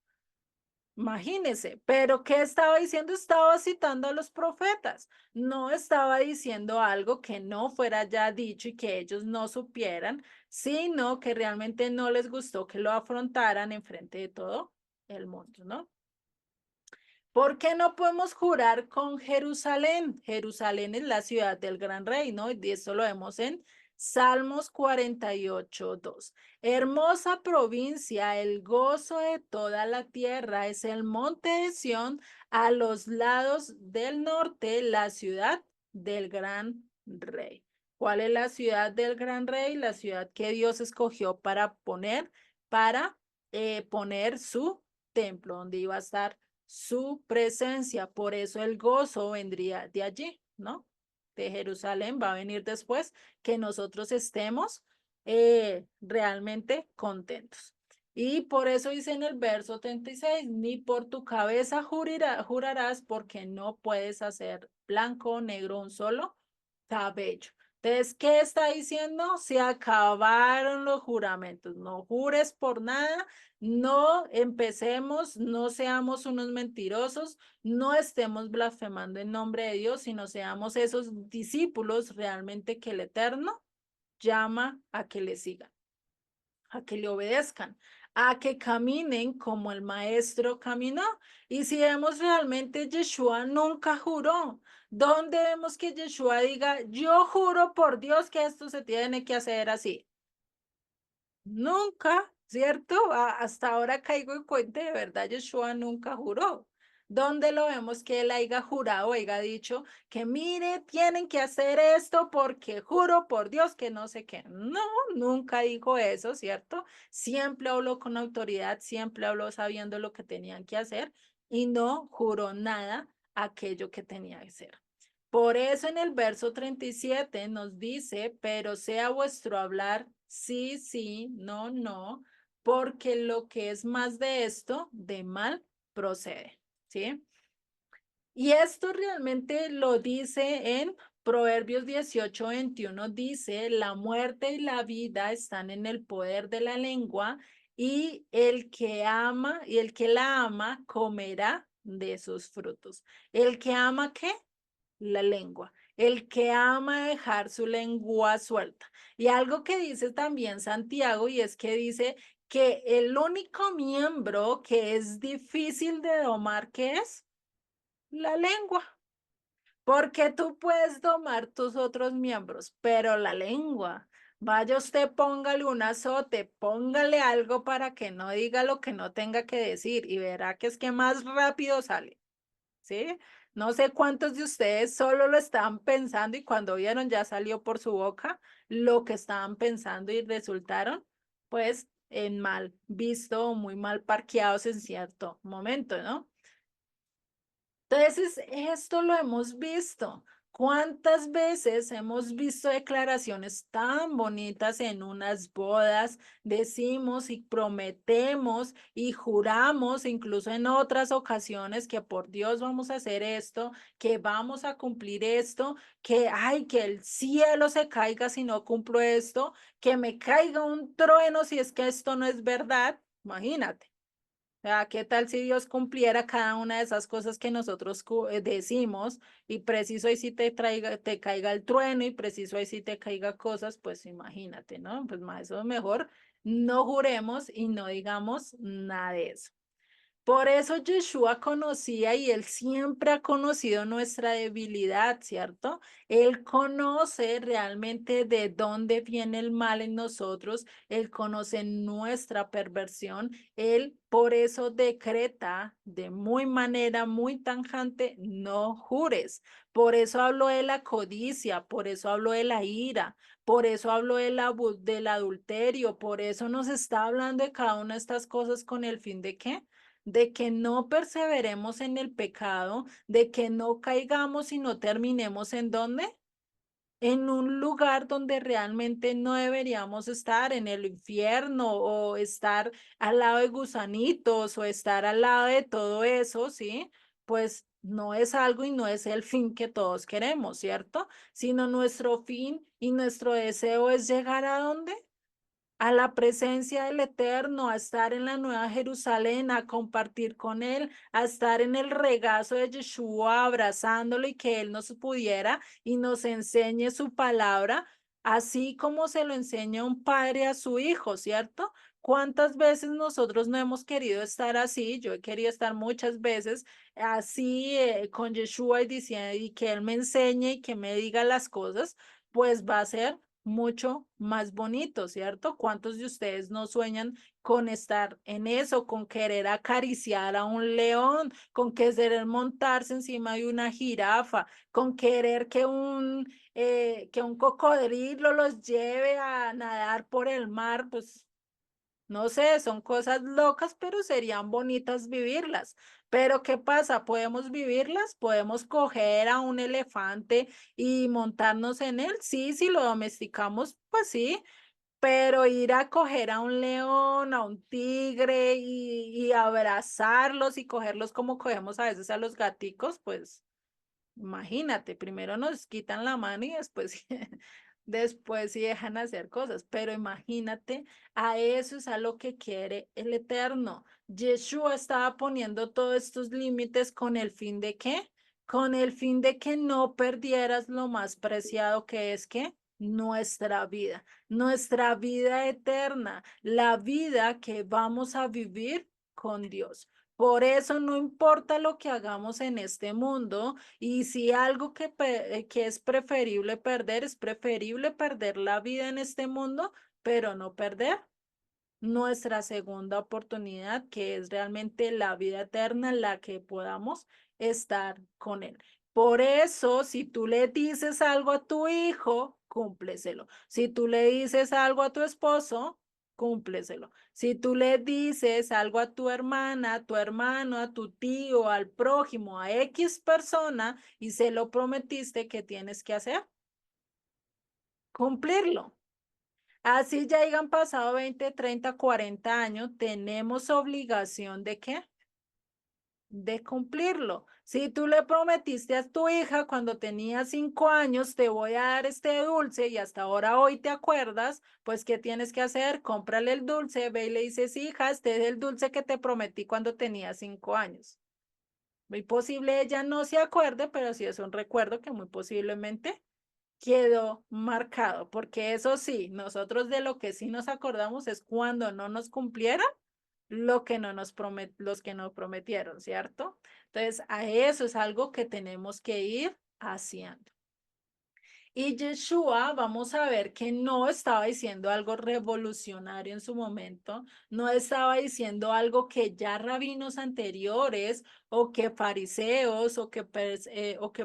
Imagínese, pero ¿qué estaba diciendo? Estaba citando a los profetas, no estaba diciendo algo que no fuera ya dicho y que ellos no supieran, sino que realmente no les gustó que lo afrontaran en frente de todo el mundo, ¿no? ¿Por qué no podemos jurar con Jerusalén? Jerusalén es la ciudad del gran rey, ¿no? Y eso lo vemos en Salmos 48:2. Hermosa provincia, el gozo de toda la tierra es el monte de Sión, a los lados del norte, la ciudad del gran rey. ¿Cuál es la ciudad del gran rey? La ciudad que Dios escogió para poner su templo, donde iba a estar su presencia. Por eso el gozo vendría de allí, ¿no? De Jerusalén va a venir después que nosotros estemos realmente contentos. Y por eso dice en el verso 36, ni por tu cabeza jurarás porque no puedes hacer blanco o negro un solo cabello. Entonces, ¿qué está diciendo? Se acabaron los juramentos. No jures por nada, no empecemos, no seamos unos mentirosos, no estemos blasfemando en nombre de Dios, sino seamos esos discípulos realmente que el Eterno llama a que le sigan, a que le obedezcan, a que caminen como el maestro caminó. Y si vemos realmente, Yeshua nunca juró. ¿Dónde vemos que Yeshua diga, yo juro por Dios que esto se tiene que hacer así? Nunca, ¿cierto? Hasta ahora caigo en cuenta, de verdad, Yeshua nunca juró. ¿Dónde lo vemos que él haya jurado, haya dicho que mire, tienen que hacer esto porque juro por Dios que no sé qué? No, nunca dijo eso, ¿cierto? Siempre habló con autoridad, siempre habló sabiendo lo que tenían que hacer y no juró nada aquello que tenía que hacer. Por eso en el verso 37 nos dice, pero sea vuestro hablar sí, sí, no, no, porque lo que es más de esto, de mal procede, ¿sí? Y esto realmente lo dice en Proverbios 18:21, dice, la muerte y la vida están en el poder de la lengua, y el que ama y el que la ama comerá de sus frutos. ¿El que ama qué? La lengua. El que ama dejar su lengua suelta. Y algo que dice también Santiago, y es que dice que el único miembro que es difícil de domar, ¿qué es? La lengua. Porque tú puedes domar tus otros miembros, pero la lengua, vaya usted, póngale un azote, póngale algo para que no diga lo que no tenga que decir y verá que es que más rápido sale, ¿sí? No sé cuántos de ustedes solo lo estaban pensando y cuando vieron ya salió por su boca lo que estaban pensando y resultaron, pues, en mal visto o muy mal parqueados en cierto momento, ¿no? Entonces, esto lo hemos visto. ¿Cuántas veces hemos visto declaraciones tan bonitas en unas bodas? Decimos y prometemos y juramos, incluso en otras ocasiones, que por Dios vamos a hacer esto, que vamos a cumplir esto, que, ay, que el cielo se caiga si no cumplo esto, que me caiga un trueno si es que esto no es verdad. Imagínate. Sea, ¿qué tal si Dios cumpliera cada una de esas cosas que nosotros decimos y preciso ahí si te caiga el trueno y preciso ahí si te caiga cosas, pues imagínate, ¿no? Pues más eso mejor no juremos y no digamos nada de eso. Por eso Yeshua conocía y él siempre ha conocido nuestra debilidad, ¿cierto? Él conoce realmente de dónde viene el mal en nosotros, él conoce nuestra perversión, él por eso decreta de muy manera muy tajante, no jures. Por eso habló de la codicia, por eso habló de la ira, por eso habló del adulterio, por eso nos está hablando de cada una de estas cosas con el fin de ¿qué? De que no perseveremos en el pecado, de que no caigamos y no terminemos en dónde? En un lugar donde realmente no deberíamos estar, en el infierno o estar al lado de gusanitos o estar al lado de todo eso, ¿sí? Pues no es algo y no es el fin que todos queremos, ¿cierto? Sino nuestro fin y nuestro deseo es llegar a dónde? A la presencia del Eterno, a estar en la Nueva Jerusalén, a compartir con Él, a estar en el regazo de Yeshua, abrazándolo y que Él nos pudiera y nos enseñe su palabra, así como se lo enseña un padre a su hijo, ¿cierto? ¿Cuántas veces nosotros no hemos querido estar así? Yo he querido estar muchas veces así con Yeshua y diciendo y que Él me enseñe y que me diga las cosas, pues va a ser mucho más bonito, ¿cierto? ¿Cuántos de ustedes no sueñan con estar en eso, con querer acariciar a un león, con querer montarse encima de una jirafa, con querer que un cocodrilo los lleve a nadar por el mar? Pues no sé, son cosas locas, pero serían bonitas vivirlas. Pero ¿qué pasa? ¿Podemos vivirlas? ¿Podemos coger a un elefante y montarnos en él? Sí, si lo domesticamos, pues sí, pero ir a coger a un león, a un tigre y abrazarlos y cogerlos como cogemos a veces a los gaticos, pues imagínate, primero nos quitan la mano y después, después sí dejan hacer cosas, pero imagínate, a eso es a lo que quiere el Eterno. Yeshua estaba poniendo todos estos límites con el fin de ¿qué? Con el fin de que no perdieras lo más preciado que es ¿qué? Nuestra vida eterna, la vida que vamos a vivir con Dios. Por eso no importa lo que hagamos en este mundo, y si algo que es preferible perder, es preferible perder la vida en este mundo, pero no perder nuestra segunda oportunidad, que es realmente la vida eterna, en la que podamos estar con Él. Por eso, si tú le dices algo a tu hijo, cúmpleselo. Si tú le dices algo a tu esposo, cúmpleselo. Si tú le dices algo a tu hermana, a tu hermano, a tu tío, al prójimo, a X persona y se lo prometiste, ¿qué tienes que hacer? Cumplirlo. Así ya hayan pasado 20, 30, 40 años, tenemos obligación de ¿qué? de cumplirlo. Si tú le prometiste a tu hija cuando tenía 5 años, te voy a dar este dulce y hasta ahora hoy te acuerdas, pues ¿qué tienes que hacer? Cómprale el dulce, ve y le dices, hija, este es el dulce que te prometí cuando tenía 5 años. Muy posible ella no se acuerde, pero sí es un recuerdo que muy posiblemente quedó marcado, porque eso sí, nosotros de lo que sí nos acordamos es cuando no nos cumplieron lo que no nos los que nos prometieron, ¿cierto? Entonces, a eso es algo que tenemos que ir haciendo. Y Yeshua, vamos a ver que no estaba diciendo algo revolucionario en su momento, no estaba diciendo algo que ya rabinos anteriores o que fariseos o que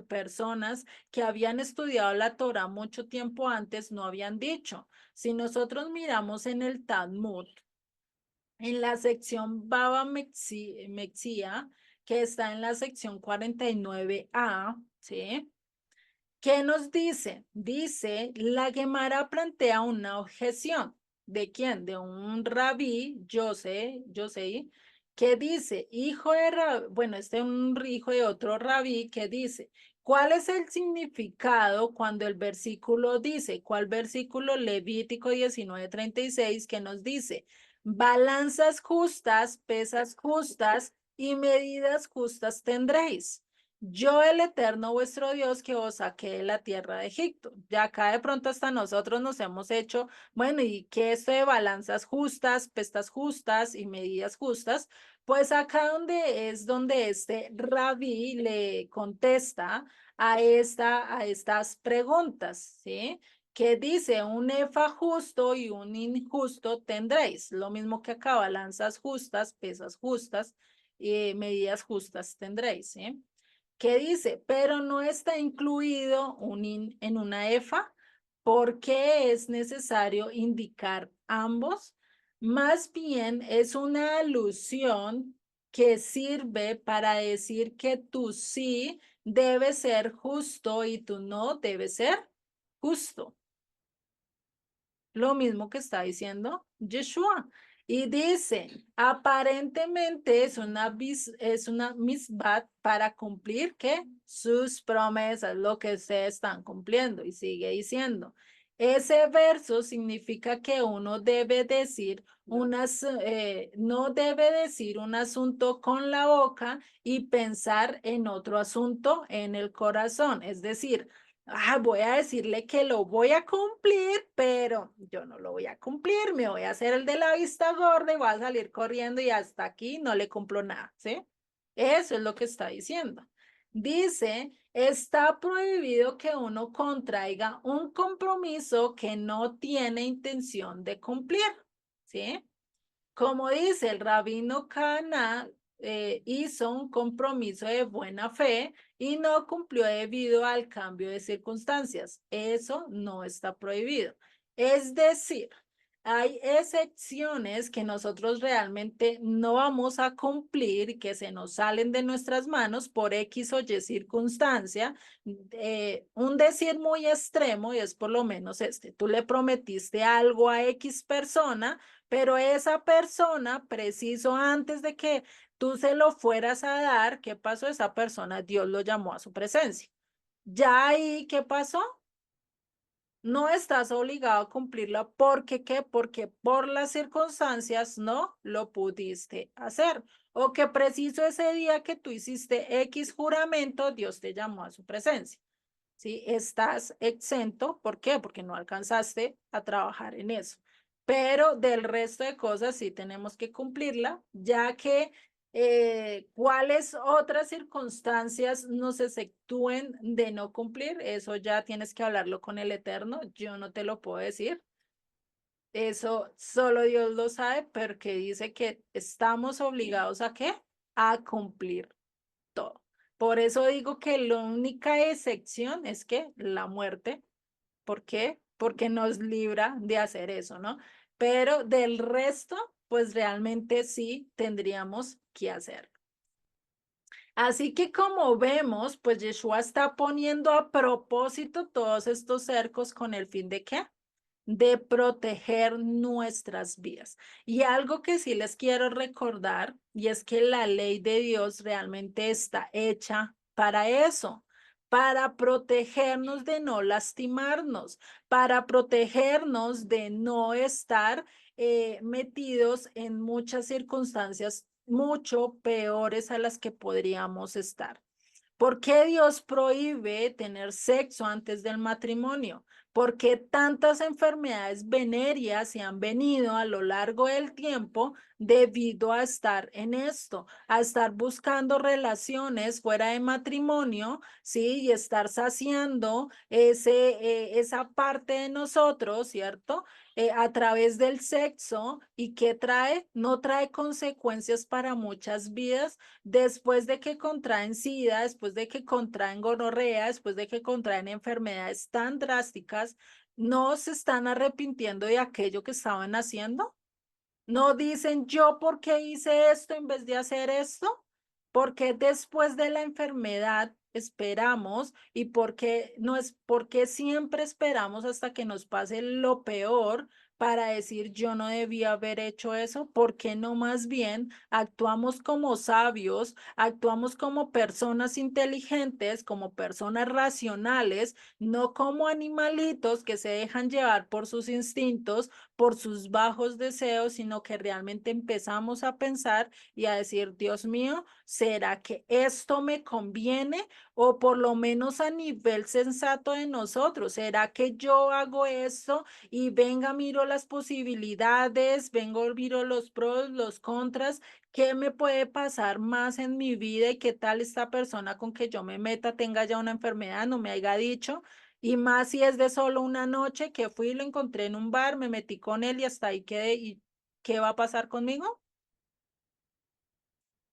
personas que habían estudiado la Torah mucho tiempo antes no habían dicho. Si nosotros miramos en el Talmud, en la sección Baba Mexia, que está en la sección 49a, ¿sí? ¿Qué nos dice? Dice, la Gemara plantea una objeción. ¿De quién? De un rabí, Yosei, que dice, hijo de rabí, bueno, este es un hijo de otro rabí que dice, ¿cuál es el significado cuando el versículo dice, cuál versículo? Levítico 19:36, que nos dice, balanzas justas, pesas justas y medidas justas tendréis. Yo, el Eterno vuestro Dios, que os saqué de la tierra de Egipto. Ya acá de pronto hasta nosotros nos hemos hecho, bueno, ¿y qué esto de balanzas justas, pestas justas y medidas justas? Pues acá donde este rabí le contesta a estas preguntas, ¿sí? Que dice, un efa justo y un injusto tendréis. Lo mismo que acá, balanzas justas, pesas justas y medidas justas tendréis, ¿sí? ¿Qué dice? Pero no está incluido en una EFA porque es necesario indicar ambos. Más bien es una alusión que sirve para decir que tu sí debe ser justo y tu no debe ser justo. Lo mismo que está diciendo Yeshua. Y dice, aparentemente es una misbat para cumplir ¿qué? Sus promesas, lo que ustedes están cumpliendo. Y sigue diciendo, ese verso significa que uno debe decir no debe decir un asunto con la boca y pensar en otro asunto en el corazón. Es decir, voy a decirle que lo voy a cumplir, pero yo no lo voy a cumplir, me voy a hacer el de la vista gorda y voy a salir corriendo y hasta aquí no le cumplo nada, ¿sí? Eso es lo que está diciendo. Dice, está prohibido que uno contraiga un compromiso que no tiene intención de cumplir, ¿sí? Como dice el rabino Cana, hizo un compromiso de buena fe y no cumplió debido al cambio de circunstancias. Eso no está prohibido. Es decir, hay excepciones que nosotros realmente no vamos a cumplir y que se nos salen de nuestras manos por X o Y circunstancia. Un decir muy extremo y es por lo menos este, tú le prometiste algo a X persona, pero esa persona, preciso antes de que tú se lo fueras a dar, ¿qué pasó? Esa persona, Dios lo llamó a su presencia. Ya ahí, ¿qué pasó? No estás obligado a cumplirlo porque ¿qué? Porque por las circunstancias no lo pudiste hacer. O que preciso ese día que tú hiciste X juramento, Dios te llamó a su presencia. ¿Sí? Estás exento. ¿Por qué? Porque no alcanzaste a trabajar en eso. Pero del resto de cosas sí tenemos que cumplirla, ya que cuáles otras circunstancias nos exceptúen de no cumplir, eso ya tienes que hablarlo con el Eterno, yo no te lo puedo decir. Eso solo Dios lo sabe, porque dice que estamos obligados a ¿qué? A cumplir todo. Por eso digo que la única excepción es que la muerte. ¿Por qué? Porque nos libra de hacer eso, ¿no? Pero del resto, pues realmente sí tendríamos que hacerlo. Así que como vemos, pues Yeshua está poniendo a propósito todos estos cercos con el fin de ¿qué? de proteger nuestras vidas. Y algo que sí les quiero recordar, y es que la ley de Dios realmente está hecha para eso, para protegernos de no lastimarnos, para protegernos de no estar metidos en muchas circunstancias mucho peores a las que podríamos estar. ¿Por qué Dios prohíbe tener sexo antes del matrimonio? Porque tantas enfermedades venéreas se han venido a lo largo del tiempo debido a estar en esto, a estar buscando relaciones fuera de matrimonio, ¿sí? Y estar saciando esa parte de nosotros, ¿cierto? A través del sexo. ¿Y qué trae? No trae consecuencias para muchas vidas después de que contraen SIDA, después de que contraen gonorrea, después de que contraen enfermedades tan drásticas, no se están arrepintiendo de aquello que estaban haciendo. No dicen yo por qué hice esto en vez de hacer esto, porque después de la enfermedad esperamos y porque no es porque siempre esperamos hasta que nos pase lo peor para decir yo no debía haber hecho eso, porque no más bien actuamos como sabios, actuamos como personas inteligentes, como personas racionales, no como animalitos que se dejan llevar por sus instintos, por sus bajos deseos, sino que realmente empezamos a pensar y a decir, Dios mío, ¿será que esto me conviene? O por lo menos a nivel sensato de nosotros, ¿será que yo hago esto y venga, miro las posibilidades, vengo, miro los pros, los contras? ¿Qué me puede pasar más en mi vida y qué tal esta persona con que yo me meta tenga ya una enfermedad, no me haya dicho? Y más si es de solo una noche que fui, lo encontré en un bar, me metí con él y hasta ahí quedé. ¿Y qué va a pasar conmigo?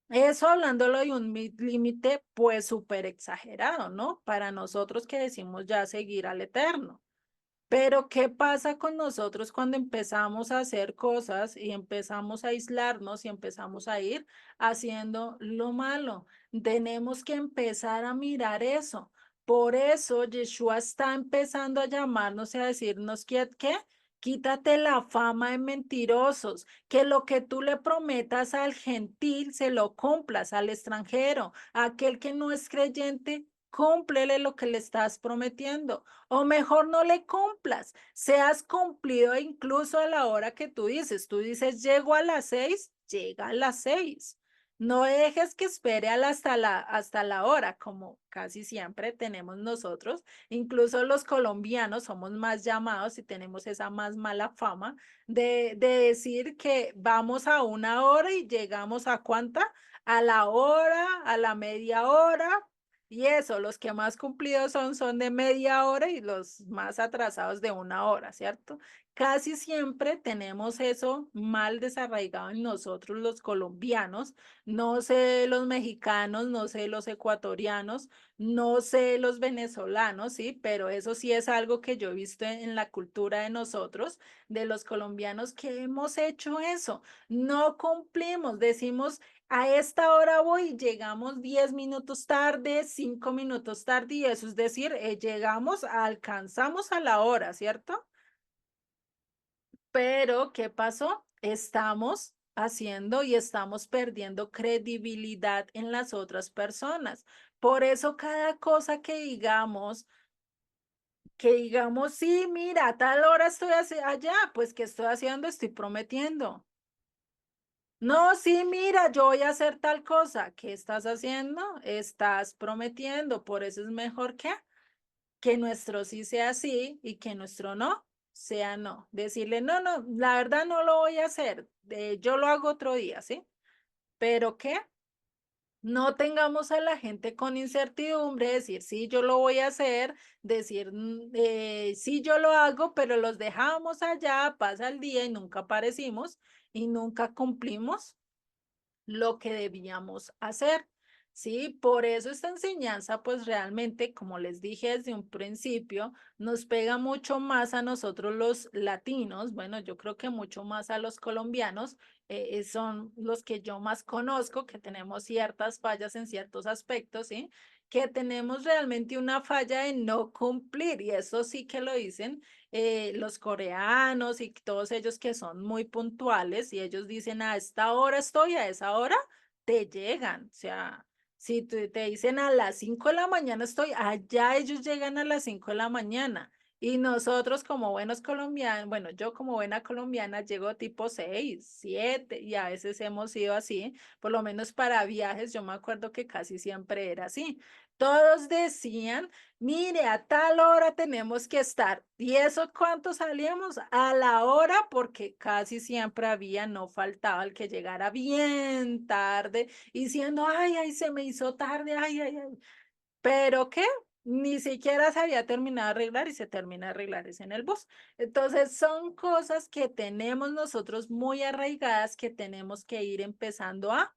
Eso hablándolo de un límite pues súper exagerado, ¿no? Para nosotros que decimos ya seguir al eterno. Pero ¿qué pasa con nosotros cuando empezamos a hacer cosas y empezamos a aislarnos y empezamos a ir haciendo lo malo? Tenemos que empezar a mirar eso. Por eso Yeshua está empezando a llamarnos y a decirnos ¿qué? Quítate la fama de mentirosos, que lo que tú le prometas al gentil se lo cumplas al extranjero, a aquel que no es creyente, cúmplele lo que le estás prometiendo. O mejor no le cumplas, seas cumplido incluso a la hora que tú dices, llego a las 6, llega a las 6. No dejes que espere hasta la hora, como casi siempre tenemos nosotros. Incluso los colombianos somos más llamados y tenemos esa más mala fama de decir que vamos a una hora y llegamos a cuánta, a la hora, a la media hora, y eso, los que más cumplidos son de media hora y los más atrasados de una hora, ¿cierto? Casi siempre tenemos eso mal desarraigado en nosotros los colombianos, no sé los mexicanos, no sé los ecuatorianos, no sé los venezolanos, sí, pero eso sí es algo que yo he visto en la cultura de nosotros, de los colombianos, que hemos hecho eso. No cumplimos, decimos a esta hora voy, llegamos 10 minutos tarde, 5 minutos tarde, y eso es decir, llegamos, alcanzamos a la hora, ¿cierto? Pero, ¿qué pasó? Estamos haciendo y estamos perdiendo credibilidad en las otras personas. Por eso cada cosa que digamos, sí, mira, a tal hora estoy allá, pues, ¿qué estoy haciendo? Estoy prometiendo. No, sí, mira, yo voy a hacer tal cosa. ¿Qué estás haciendo? Estás prometiendo. Por eso es mejor que nuestro sí sea sí y que nuestro no sea no. Decirle, no, no, la verdad no lo voy a hacer. Yo lo hago otro día, ¿sí? Pero ¿qué? No tengamos a la gente con incertidumbre, decir, sí, yo lo voy a hacer, decir, sí, yo lo hago, pero los dejamos allá, pasa el día y nunca aparecimos y nunca cumplimos lo que debíamos hacer. ¿sí? Por eso esta enseñanza, pues realmente, como les dije desde un principio, nos pega mucho más a nosotros los latinos, bueno, yo creo que mucho más a los colombianos, son los que yo más conozco, que tenemos ciertas fallas en ciertos aspectos, ¿sí? Que tenemos realmente una falla en no cumplir, y eso sí que lo dicen los coreanos y todos ellos que son muy puntuales, y ellos dicen a esta hora estoy, a esa hora te llegan, o sea, si te dicen a las 5 de la mañana estoy, allá ellos llegan a las 5 de la mañana. Y nosotros como buenos colombianos, bueno, yo como buena colombiana llego tipo 6, 7 y a veces hemos ido así, por lo menos para viajes, yo me acuerdo que casi siempre era así. Todos decían, mire, a tal hora tenemos que estar. ¿Y eso cuánto salíamos? A la hora, porque casi siempre había, no faltaba el que llegara bien tarde diciendo, ay, ay, se me hizo tarde, ay, ay, ay. Pero ¿qué? Ni siquiera se había terminado de arreglar y se termina de arreglar es en el bus. Entonces son cosas que tenemos nosotros muy arraigadas que tenemos que ir empezando a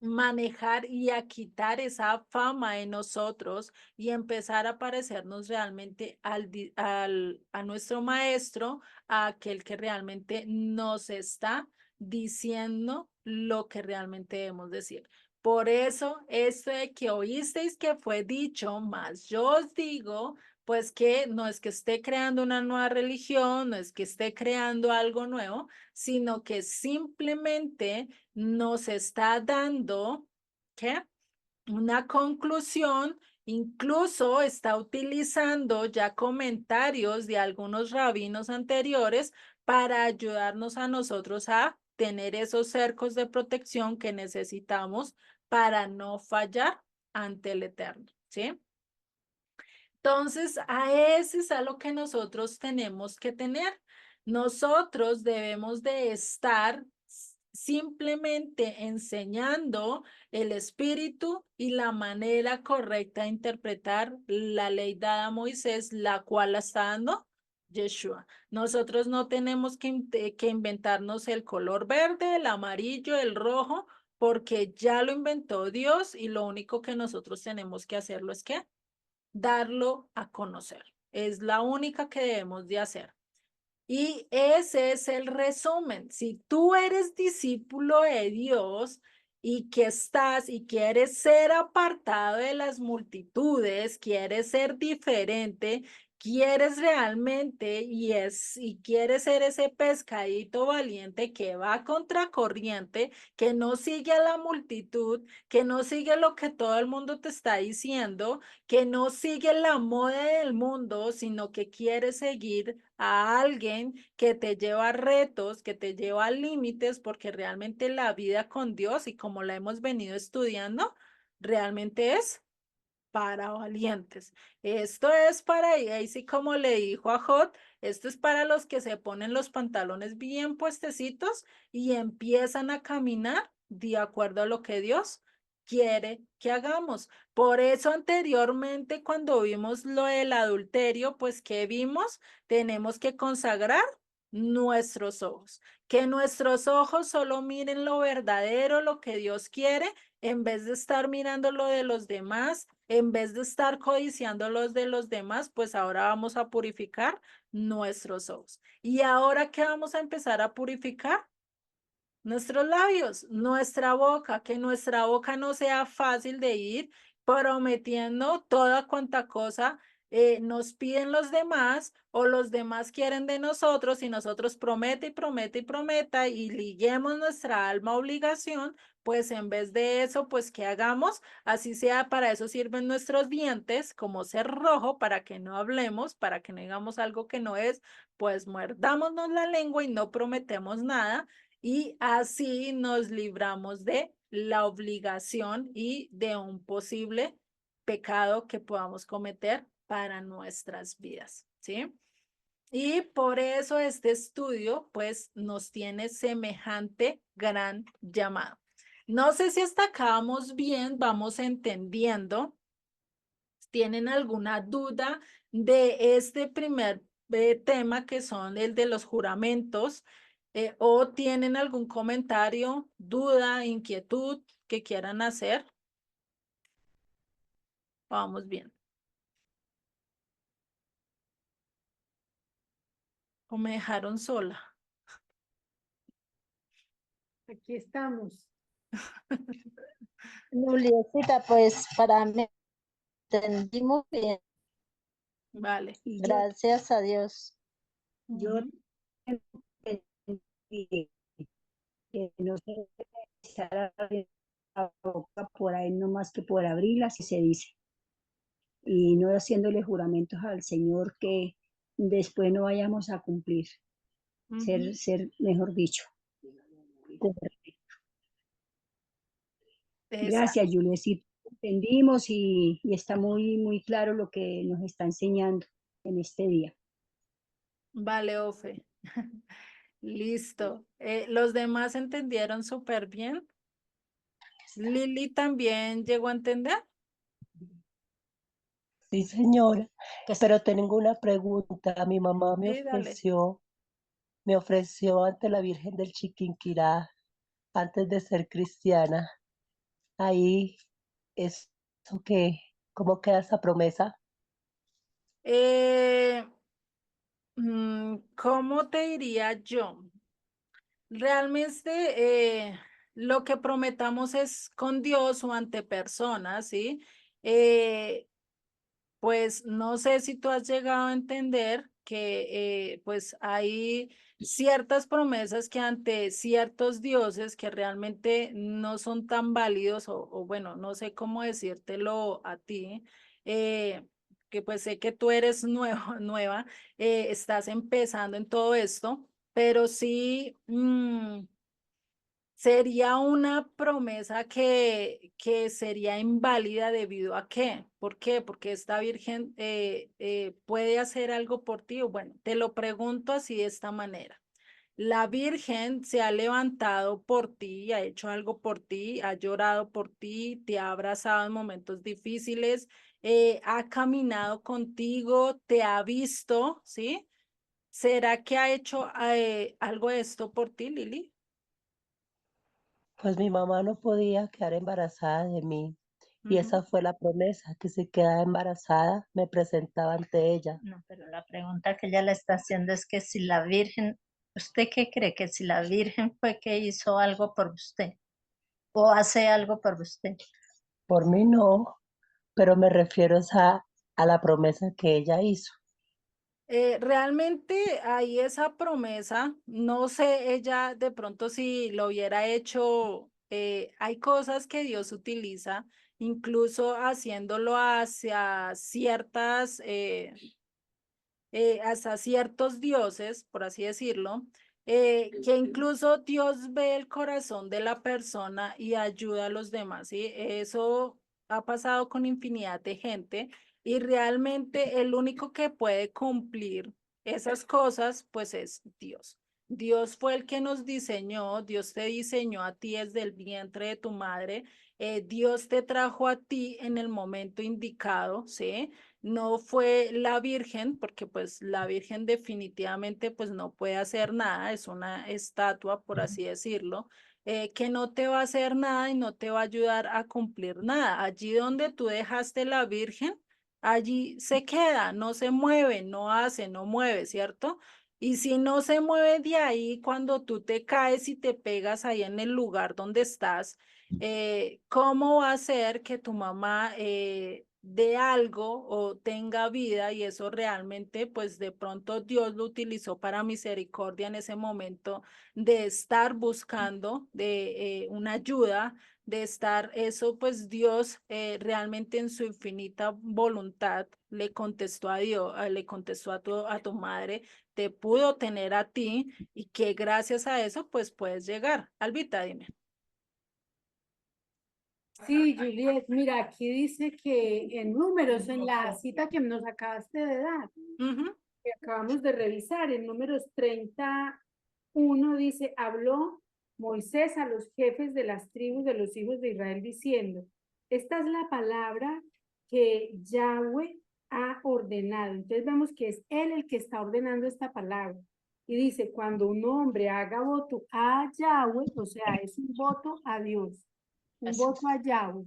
manejar y a quitar esa fama de nosotros y empezar a parecernos realmente a nuestro maestro, a aquel que realmente nos está diciendo lo que realmente debemos decir. Por eso, esto de que oísteis que fue dicho, más yo os digo, pues que no es que esté creando una nueva religión, no es que esté creando algo nuevo, sino que simplemente nos está dando, ¿qué? Una conclusión, incluso está utilizando ya comentarios de algunos rabinos anteriores para ayudarnos a nosotros a tener esos cercos de protección que necesitamos para no fallar ante el Eterno, ¿sí? Entonces, a ese es a lo que nosotros tenemos que tener. Nosotros debemos de estar simplemente enseñando el espíritu y la manera correcta de interpretar la ley dada a Moisés, la cual la está dando Yeshua. Nosotros no tenemos que inventarnos el color verde, el amarillo, el rojo, porque ya lo inventó Dios y lo único que nosotros tenemos que hacerlo es que darlo a conocer. Es la única que debemos de hacer. Y ese es el resumen. Si tú eres discípulo de Dios y que estás y quieres ser apartado de las multitudes, quieres ser diferente, quieres realmente y quieres ser ese pescadito valiente que va contra corriente, que no sigue a la multitud, que no sigue lo que todo el mundo te está diciendo, que no sigue la moda del mundo, sino que quiere seguir a alguien que te lleva a retos, que te lleva a límites, porque realmente la vida con Dios y como la hemos venido estudiando, realmente es para valientes. Esto es para, y ahí sí como le dijo a Jot, esto es para los que se ponen los pantalones bien puestecitos y empiezan a caminar de acuerdo a lo que Dios quiere que hagamos. Por eso anteriormente cuando vimos lo del adulterio, pues ¿qué vimos? Tenemos que consagrar nuestros ojos, que nuestros ojos solo miren lo verdadero, lo que Dios quiere, en vez de estar mirando lo de los demás, en vez de estar codiciando los de los demás, pues ahora vamos a purificar nuestros ojos. ¿Y ahora qué vamos a empezar a purificar? Nuestros labios, nuestra boca, que nuestra boca no sea fácil de ir prometiendo toda cuanta cosa nos piden los demás o los demás quieren de nosotros y nosotros promete y promete y prometa y liguemos nuestra alma a obligación, pues en vez de eso, pues ¿qué hagamos? Así sea, para eso sirven nuestros dientes, como ser rojo, para que no hablemos, para que no digamos algo que no es, pues muerdámonos la lengua y no prometemos nada y así nos libramos de la obligación y de un posible pecado que podamos cometer para nuestras vidas, ¿sí? Y por eso este estudio pues nos tiene semejante gran llamado. No sé si hasta acá vamos bien, vamos entendiendo. ¿Tienen alguna duda de este primer tema que son el de los juramentos? ¿O tienen algún comentario, duda, inquietud que quieran hacer? Vamos bien. ¿O me dejaron sola? Aquí estamos. Juliecita, pues para mí entendimos bien. Vale. Y Gracias a Dios. yo Ujú. entendí que no se debe estar abriendo la boca por ahí no más que por abrirla, así se dice. Y no haciéndole juramentos al Señor que después no vayamos a cumplir. Ujú. Ser, mejor dicho. Exacto. Gracias, Juliecita. Entendimos y está muy, muy claro lo que nos está enseñando en este día. Vale, Ofe. Listo. ¿Los demás entendieron súper bien? ¿Lili también llegó a entender? Sí, señora, pero tengo una pregunta. Mi mamá Sí, dale. me ofreció ante la Virgen del Chiquinquirá, antes de ser cristiana. Ahí, ¿eso qué? ¿Cómo queda esa promesa? Eh, ¿Cómo te diría yo? Realmente lo que prometamos es con Dios o ante personas, ¿sí? Eh, Pues no sé si tú has llegado a entender que pues hay ciertas promesas que ante ciertos dioses que realmente no son tan válidos o bueno, no sé cómo decírtelo a ti, que pues sé que tú eres nueva, estás empezando en todo esto, pero sí, sería una promesa que sería inválida debido a qué. ¿Por qué? Porque esta virgen puede hacer algo por ti. O bueno, te lo pregunto así de esta manera. La Virgen se ha levantado por ti, ha hecho algo por ti, ha llorado por ti, te ha abrazado en momentos difíciles, ha caminado contigo, te ha visto, ¿sí? ¿Será que ha hecho algo de esto por ti, Lili? Pues mi mamá no podía quedar embarazada de mí y Ujú. esa fue la promesa, que si quedaba embarazada me presentaba ante ella. No, pero la pregunta que ella le está haciendo es que si la Virgen, ¿usted qué cree? Que si la Virgen fue que hizo algo por usted o hace algo por usted. Por mí no, pero me refiero a la promesa que ella hizo. Realmente hay esa promesa, no sé ella de pronto si lo hubiera hecho, hay cosas que Dios utiliza, incluso haciéndolo hacia ciertas, hasta ciertos dioses, por así decirlo, que incluso Dios ve el corazón de la persona y ayuda a los demás, ¿sí? Eso ha pasado con infinidad de gente y realmente el único que puede cumplir esas cosas, pues es Dios. Dios fue el que nos diseñó, Dios te diseñó a ti desde el vientre de tu madre, Dios te trajo a ti en el momento indicado, ¿sí? No fue la Virgen, porque pues la Virgen definitivamente pues no puede hacer nada, es una estatua, por así decirlo, que no te va a hacer nada y no te va a ayudar a cumplir nada. Allí donde tú dejaste la Virgen, allí se queda, no se mueve, no hace, no mueve, ¿cierto? Y si no se mueve de ahí, cuando tú te caes y te pegas ahí en el lugar donde estás, ¿cómo va a ser que tu mamá dé algo o tenga vida y eso realmente, pues de pronto Dios lo utilizó para misericordia en ese momento de estar buscando de una ayuda, de estar eso, pues Dios realmente en su infinita voluntad le contestó a Dios, le contestó a tu madre, te pudo tener a ti y que gracias a eso, pues puedes llegar. Albita, dime. Sí, Juliet, mira, aquí dice que en números, en la cita que nos acabaste de dar, Ujú. que acabamos de revisar, en números 31 dice, habló Moisés a los jefes de las tribus de los hijos de Israel diciendo, esta es la palabra que Yahweh ha ordenado. Entonces vemos que es él el que está ordenando esta palabra. Y dice, cuando un hombre haga voto a Yahweh, o sea, es un voto a Dios, un voto a Yahweh,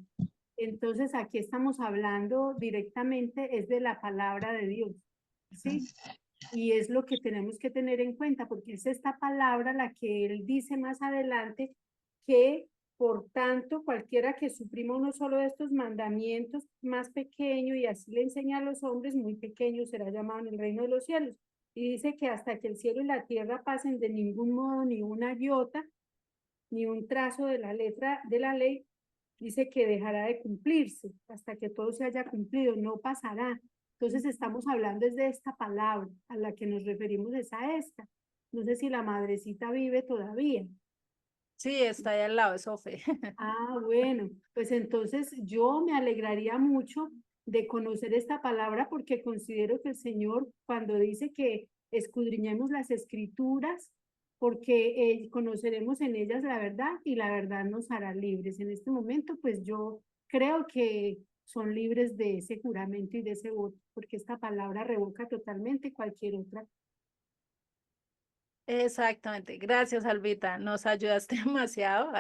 Entonces aquí estamos hablando directamente es de la palabra de Dios, ¿sí? Y es lo que tenemos que tener en cuenta, porque es esta palabra la que él dice más adelante que, por tanto, cualquiera que suprima uno solo de estos mandamientos más pequeño y así le enseña a los hombres, muy pequeño será llamado en el reino de los cielos. Y dice que hasta que el cielo y la tierra pasen, de ningún modo ni una iota, ni un trazo de la letra de la ley, dice que dejará de cumplirse hasta que todo se haya cumplido, no pasará. Entonces estamos hablando es de esta palabra a la que nos referimos, es a esta. No sé si la madrecita vive todavía. Sí, está ahí al lado de Sofe. Ah, bueno, pues entonces yo me alegraría mucho de conocer esta palabra porque considero que el Señor cuando dice que escudriñemos las escrituras, porque conoceremos en ellas la verdad y la verdad nos hará libres. En este momento, pues yo creo que son libres de ese juramento y de ese voto, porque esta palabra revoca totalmente cualquier otra. Exactamente, gracias Albita, nos ayudaste demasiado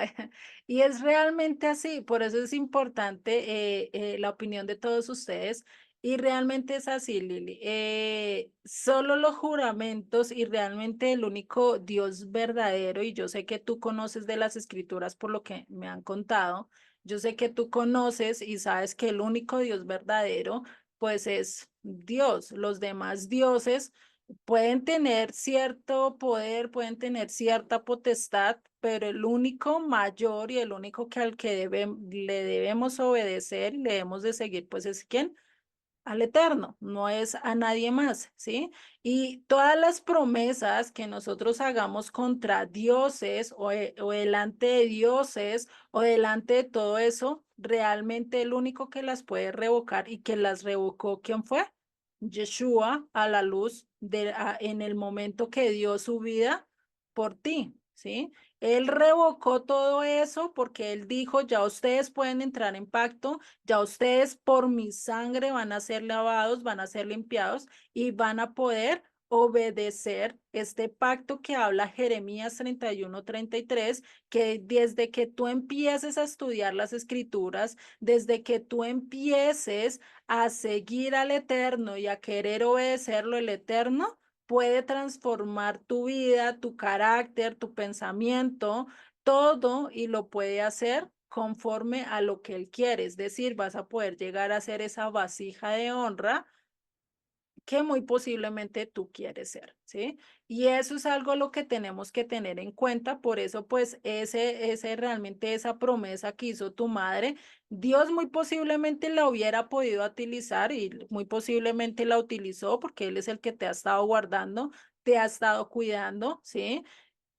y es realmente así, por eso es importante la opinión de todos ustedes y realmente es así, Lili. Solo los juramentos y realmente el único Dios verdadero, y yo sé que tú conoces de las escrituras por lo que me han contado, yo sé que tú conoces y sabes que el único Dios verdadero pues es Dios, los demás dioses pueden tener cierto poder, pueden tener cierta potestad, pero el único mayor y el único que al que le debemos obedecer y le debemos de seguir, pues es ¿quién? Al Eterno, no es a nadie más, ¿sí? Y todas las promesas que nosotros hagamos contra dioses o delante de dioses o delante de todo eso, realmente el único que las puede revocar y que las revocó, ¿quién fue? Yeshua a la luz en el momento que dio su vida por ti, ¿sí? Él revocó todo eso porque él dijo, ya ustedes pueden entrar en pacto, ya ustedes por mi sangre van a ser lavados, van a ser limpiados y van a poder obedecer este pacto que habla Jeremías 31-33, que desde que tú empieces a estudiar las escrituras, desde que tú empieces a seguir al Eterno y a querer obedecerlo el Eterno, puede transformar tu vida, tu carácter, tu pensamiento, todo y lo puede hacer conforme a lo que él quiere. Es decir, vas a poder llegar a ser esa vasija de honra que muy posiblemente tú quieres ser, ¿sí? Y eso es algo lo que tenemos que tener en cuenta, por eso pues ese realmente esa promesa que hizo tu madre, Dios muy posiblemente la hubiera podido utilizar y muy posiblemente la utilizó porque Él es el que te ha estado guardando, te ha estado cuidando, ¿sí?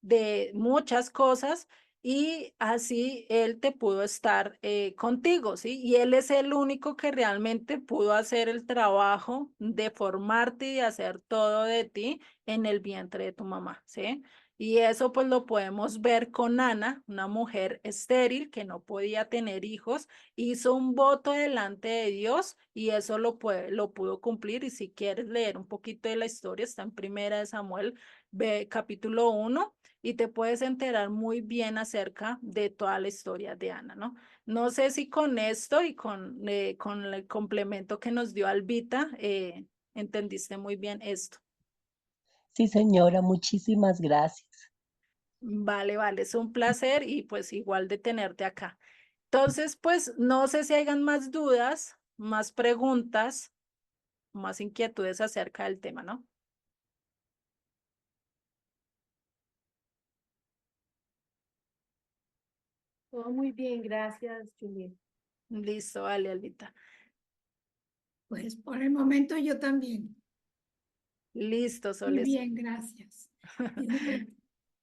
De muchas cosas y así él te pudo estar contigo, ¿sí? Y él es el único que realmente pudo hacer el trabajo de formarte y hacer todo de ti en el vientre de tu mamá, ¿sí? Y eso pues lo podemos ver con Ana, una mujer estéril que no podía tener hijos, hizo un voto delante de Dios y eso lo pudo cumplir. Y si quieres leer un poquito de la historia, está en Primera de Samuel, capítulo 1 y te puedes enterar muy bien acerca de toda la historia de Ana, ¿no? No sé si con esto y con el complemento que nos dio Albita, entendiste muy bien esto. Sí, señora, muchísimas gracias. Vale, vale, es un placer y pues igual de tenerte acá. Entonces, pues no sé si hayan más dudas, más preguntas, más inquietudes acerca del tema, ¿no? Todo muy bien, gracias, Juliet. Listo, vale, Albita. Pues por el momento yo también. Listo, Muy Soles. bien, gracias.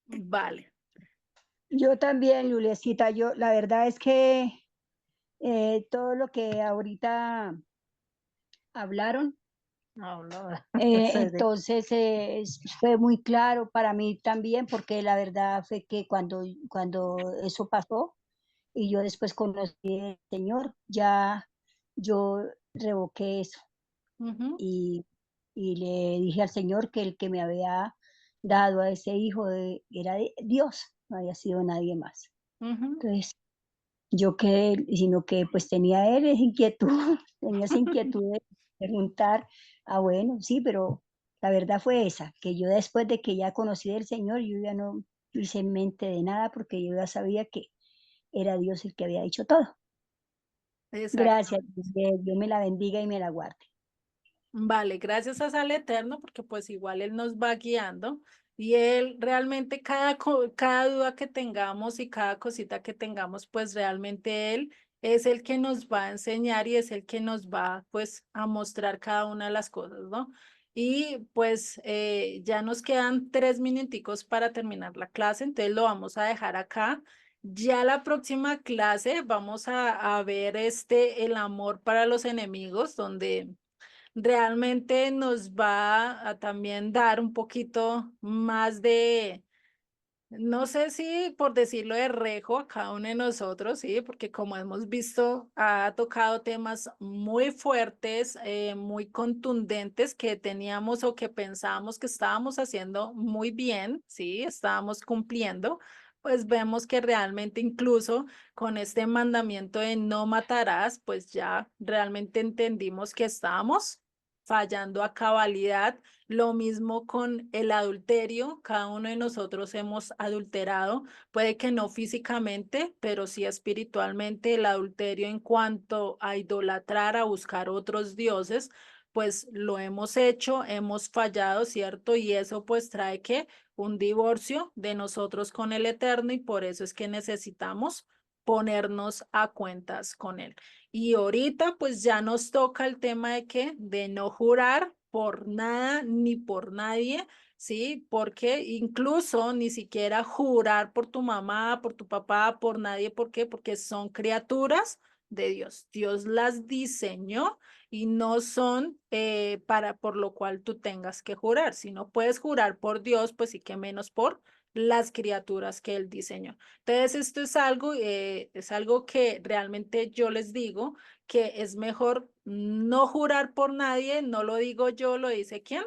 Vale. Yo también, Lulecita, yo la verdad es que todo lo que ahorita hablaron, No, no, entonces fue muy claro para mí también, porque la verdad fue que cuando eso pasó y yo después conocí al Señor, ya yo revoqué eso Ujú, y, y le dije al Señor que el que me había dado a ese hijo era Dios, no había sido nadie más. ujú. Entonces, yo que, sino que pues tenía él esa inquietud, tenía esa inquietud de preguntar, bueno, sí, pero la verdad fue esa, que yo después de que ya conocí del Señor, yo ya no hice mente de nada porque yo ya sabía que era Dios el que había dicho todo. Exacto. Gracias, Dios me la bendiga y me la guarde. Vale, gracias al Eterno, porque pues igual Él nos va guiando y Él realmente cada duda que tengamos y cada cosita que tengamos, pues realmente Él es el que nos va a enseñar y es el que nos va pues a mostrar cada una de las cosas, ¿no? Y pues ya nos quedan 3 minuticos para terminar la clase, entonces lo vamos a dejar acá. Ya la próxima clase vamos a ver el amor para los enemigos, donde realmente nos va a también dar un poquito más de, no sé si por decirlo de rejo a cada uno de nosotros, sí, porque como hemos visto, ha tocado temas muy fuertes, muy contundentes que teníamos o que pensábamos que estábamos haciendo muy bien, sí, estábamos cumpliendo. Pues vemos que realmente incluso con este mandamiento de no matarás, pues ya realmente entendimos que estábamos fallando a cabalidad. Lo mismo con el adulterio, cada uno de nosotros hemos adulterado, puede que no físicamente, pero sí espiritualmente. El adulterio en cuanto a idolatrar, a buscar otros dioses, pues lo hemos hecho, hemos fallado, ¿cierto? Y eso pues trae que un divorcio de nosotros con el Eterno y por eso es que necesitamos ponernos a cuentas con él. Y ahorita pues ya nos toca el tema de que de no jurar por nada ni por nadie, ¿sí? Porque incluso ni siquiera jurar por tu mamá, por tu papá, por nadie, ¿por qué? Porque son criaturas de Dios. Dios las diseñó y no son para por lo cual tú tengas que jurar. Si no puedes jurar por Dios, pues sí que menos por las criaturas que él diseñó. Entonces, esto es algo que realmente yo les digo que es mejor no jurar por nadie, no lo digo yo, lo dice quién,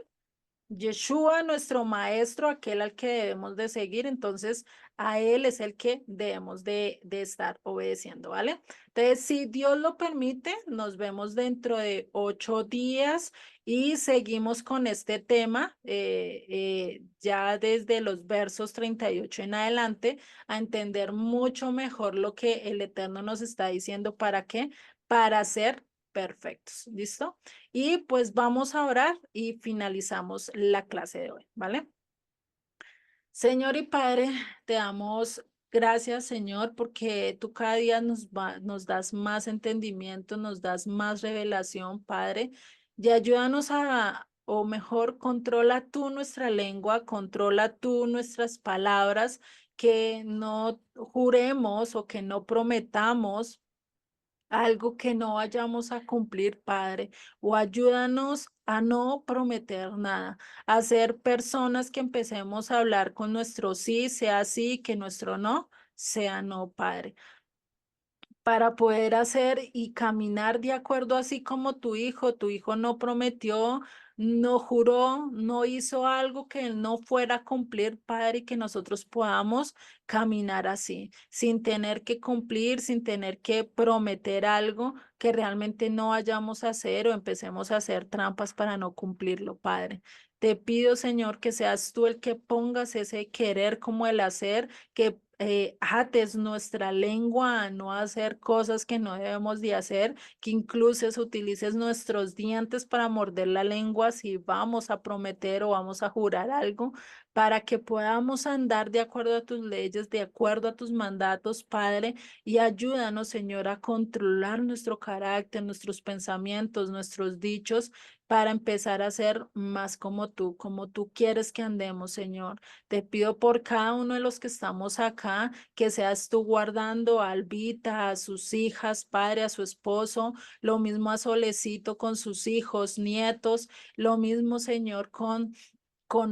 Yeshua, nuestro maestro, aquel al que debemos de seguir, entonces a él es el que debemos de estar obedeciendo, ¿vale? Entonces, si Dios lo permite, nos vemos dentro de 8 días y seguimos con este tema ya desde los versos 38 en adelante, a entender mucho mejor lo que el Eterno nos está diciendo. ¿Para qué? Para ser perfectos, ¿listo? Y pues vamos a orar y finalizamos la clase de hoy, ¿vale? Señor y Padre, te damos gracias, Señor, porque tú cada día nos das más entendimiento, nos das más revelación, Padre, y ayúdanos o mejor, controla tú nuestra lengua, controla tú nuestras palabras, que no juremos o que no prometamos algo que no vayamos a cumplir, Padre, o ayúdanos a no prometer nada, a ser personas que empecemos a hablar con nuestro sí, sea sí, que nuestro no sea no, Padre, para poder hacer y caminar de acuerdo así como tu hijo no prometió, no juró, no hizo algo que él no fuera a cumplir, Padre, y que nosotros podamos caminar así, sin tener que cumplir, sin tener que prometer algo que realmente no vayamos a hacer o empecemos a hacer trampas para no cumplirlo, Padre. Te pido, Señor, que seas tú el que pongas ese querer como el hacer, que ates nuestra lengua a no hacer cosas que no debemos de hacer, que incluso utilices nuestros dientes para morder la lengua si vamos a prometer o vamos a jurar algo, para que podamos andar de acuerdo a tus leyes, de acuerdo a tus mandatos, Padre, y ayúdanos, Señor, a controlar nuestro carácter, nuestros pensamientos, nuestros dichos, para empezar a ser más como tú quieres que andemos, Señor. Te pido por cada uno de los que estamos acá, que seas tú guardando a Albita, a sus hijas, padre, a su esposo, lo mismo a Solecito con sus hijos, nietos, lo mismo, Señor, con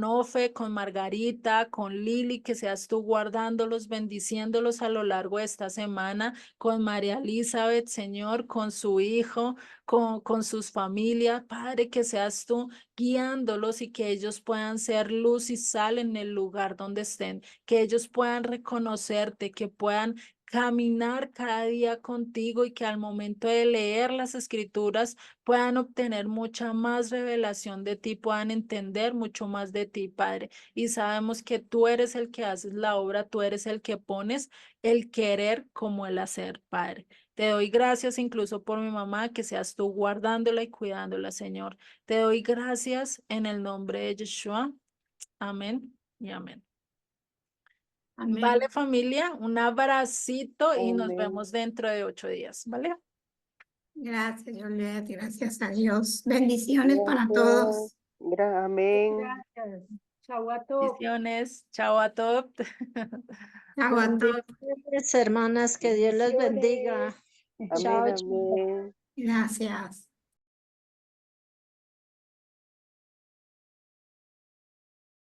Ofe, con Margarita, con Lili, que seas tú guardándolos, bendiciéndolos a lo largo de esta semana, con María Elizabeth, Señor, con su hijo, con sus familias, Padre, que seas tú guiándolos y que ellos puedan ser luz y sal en el lugar donde estén, que ellos puedan reconocerte, que puedan caminar cada día contigo y que al momento de leer las escrituras puedan obtener mucha más revelación de ti, puedan entender mucho más de ti, Padre. Y sabemos que tú eres el que haces la obra, tú eres el que pones el querer como el hacer, Padre. Te doy gracias incluso por mi mamá, que seas tú guardándola y cuidándola, Señor. Te doy gracias en el nombre de Yeshua. Amén y amén. Amén. Vale, familia, un abracito y nos Amén. vemos dentro de 8 días, ¿vale? Gracias, Juliet. Gracias a Dios. Bendiciones para todos. Amén. Gracias. Chau a todos. Bendiciones. Chao a todos. Chao a todos. Bendiciones, hermanas, que Dios les bendiga. Amén, Chao, chao. amén. Gracias.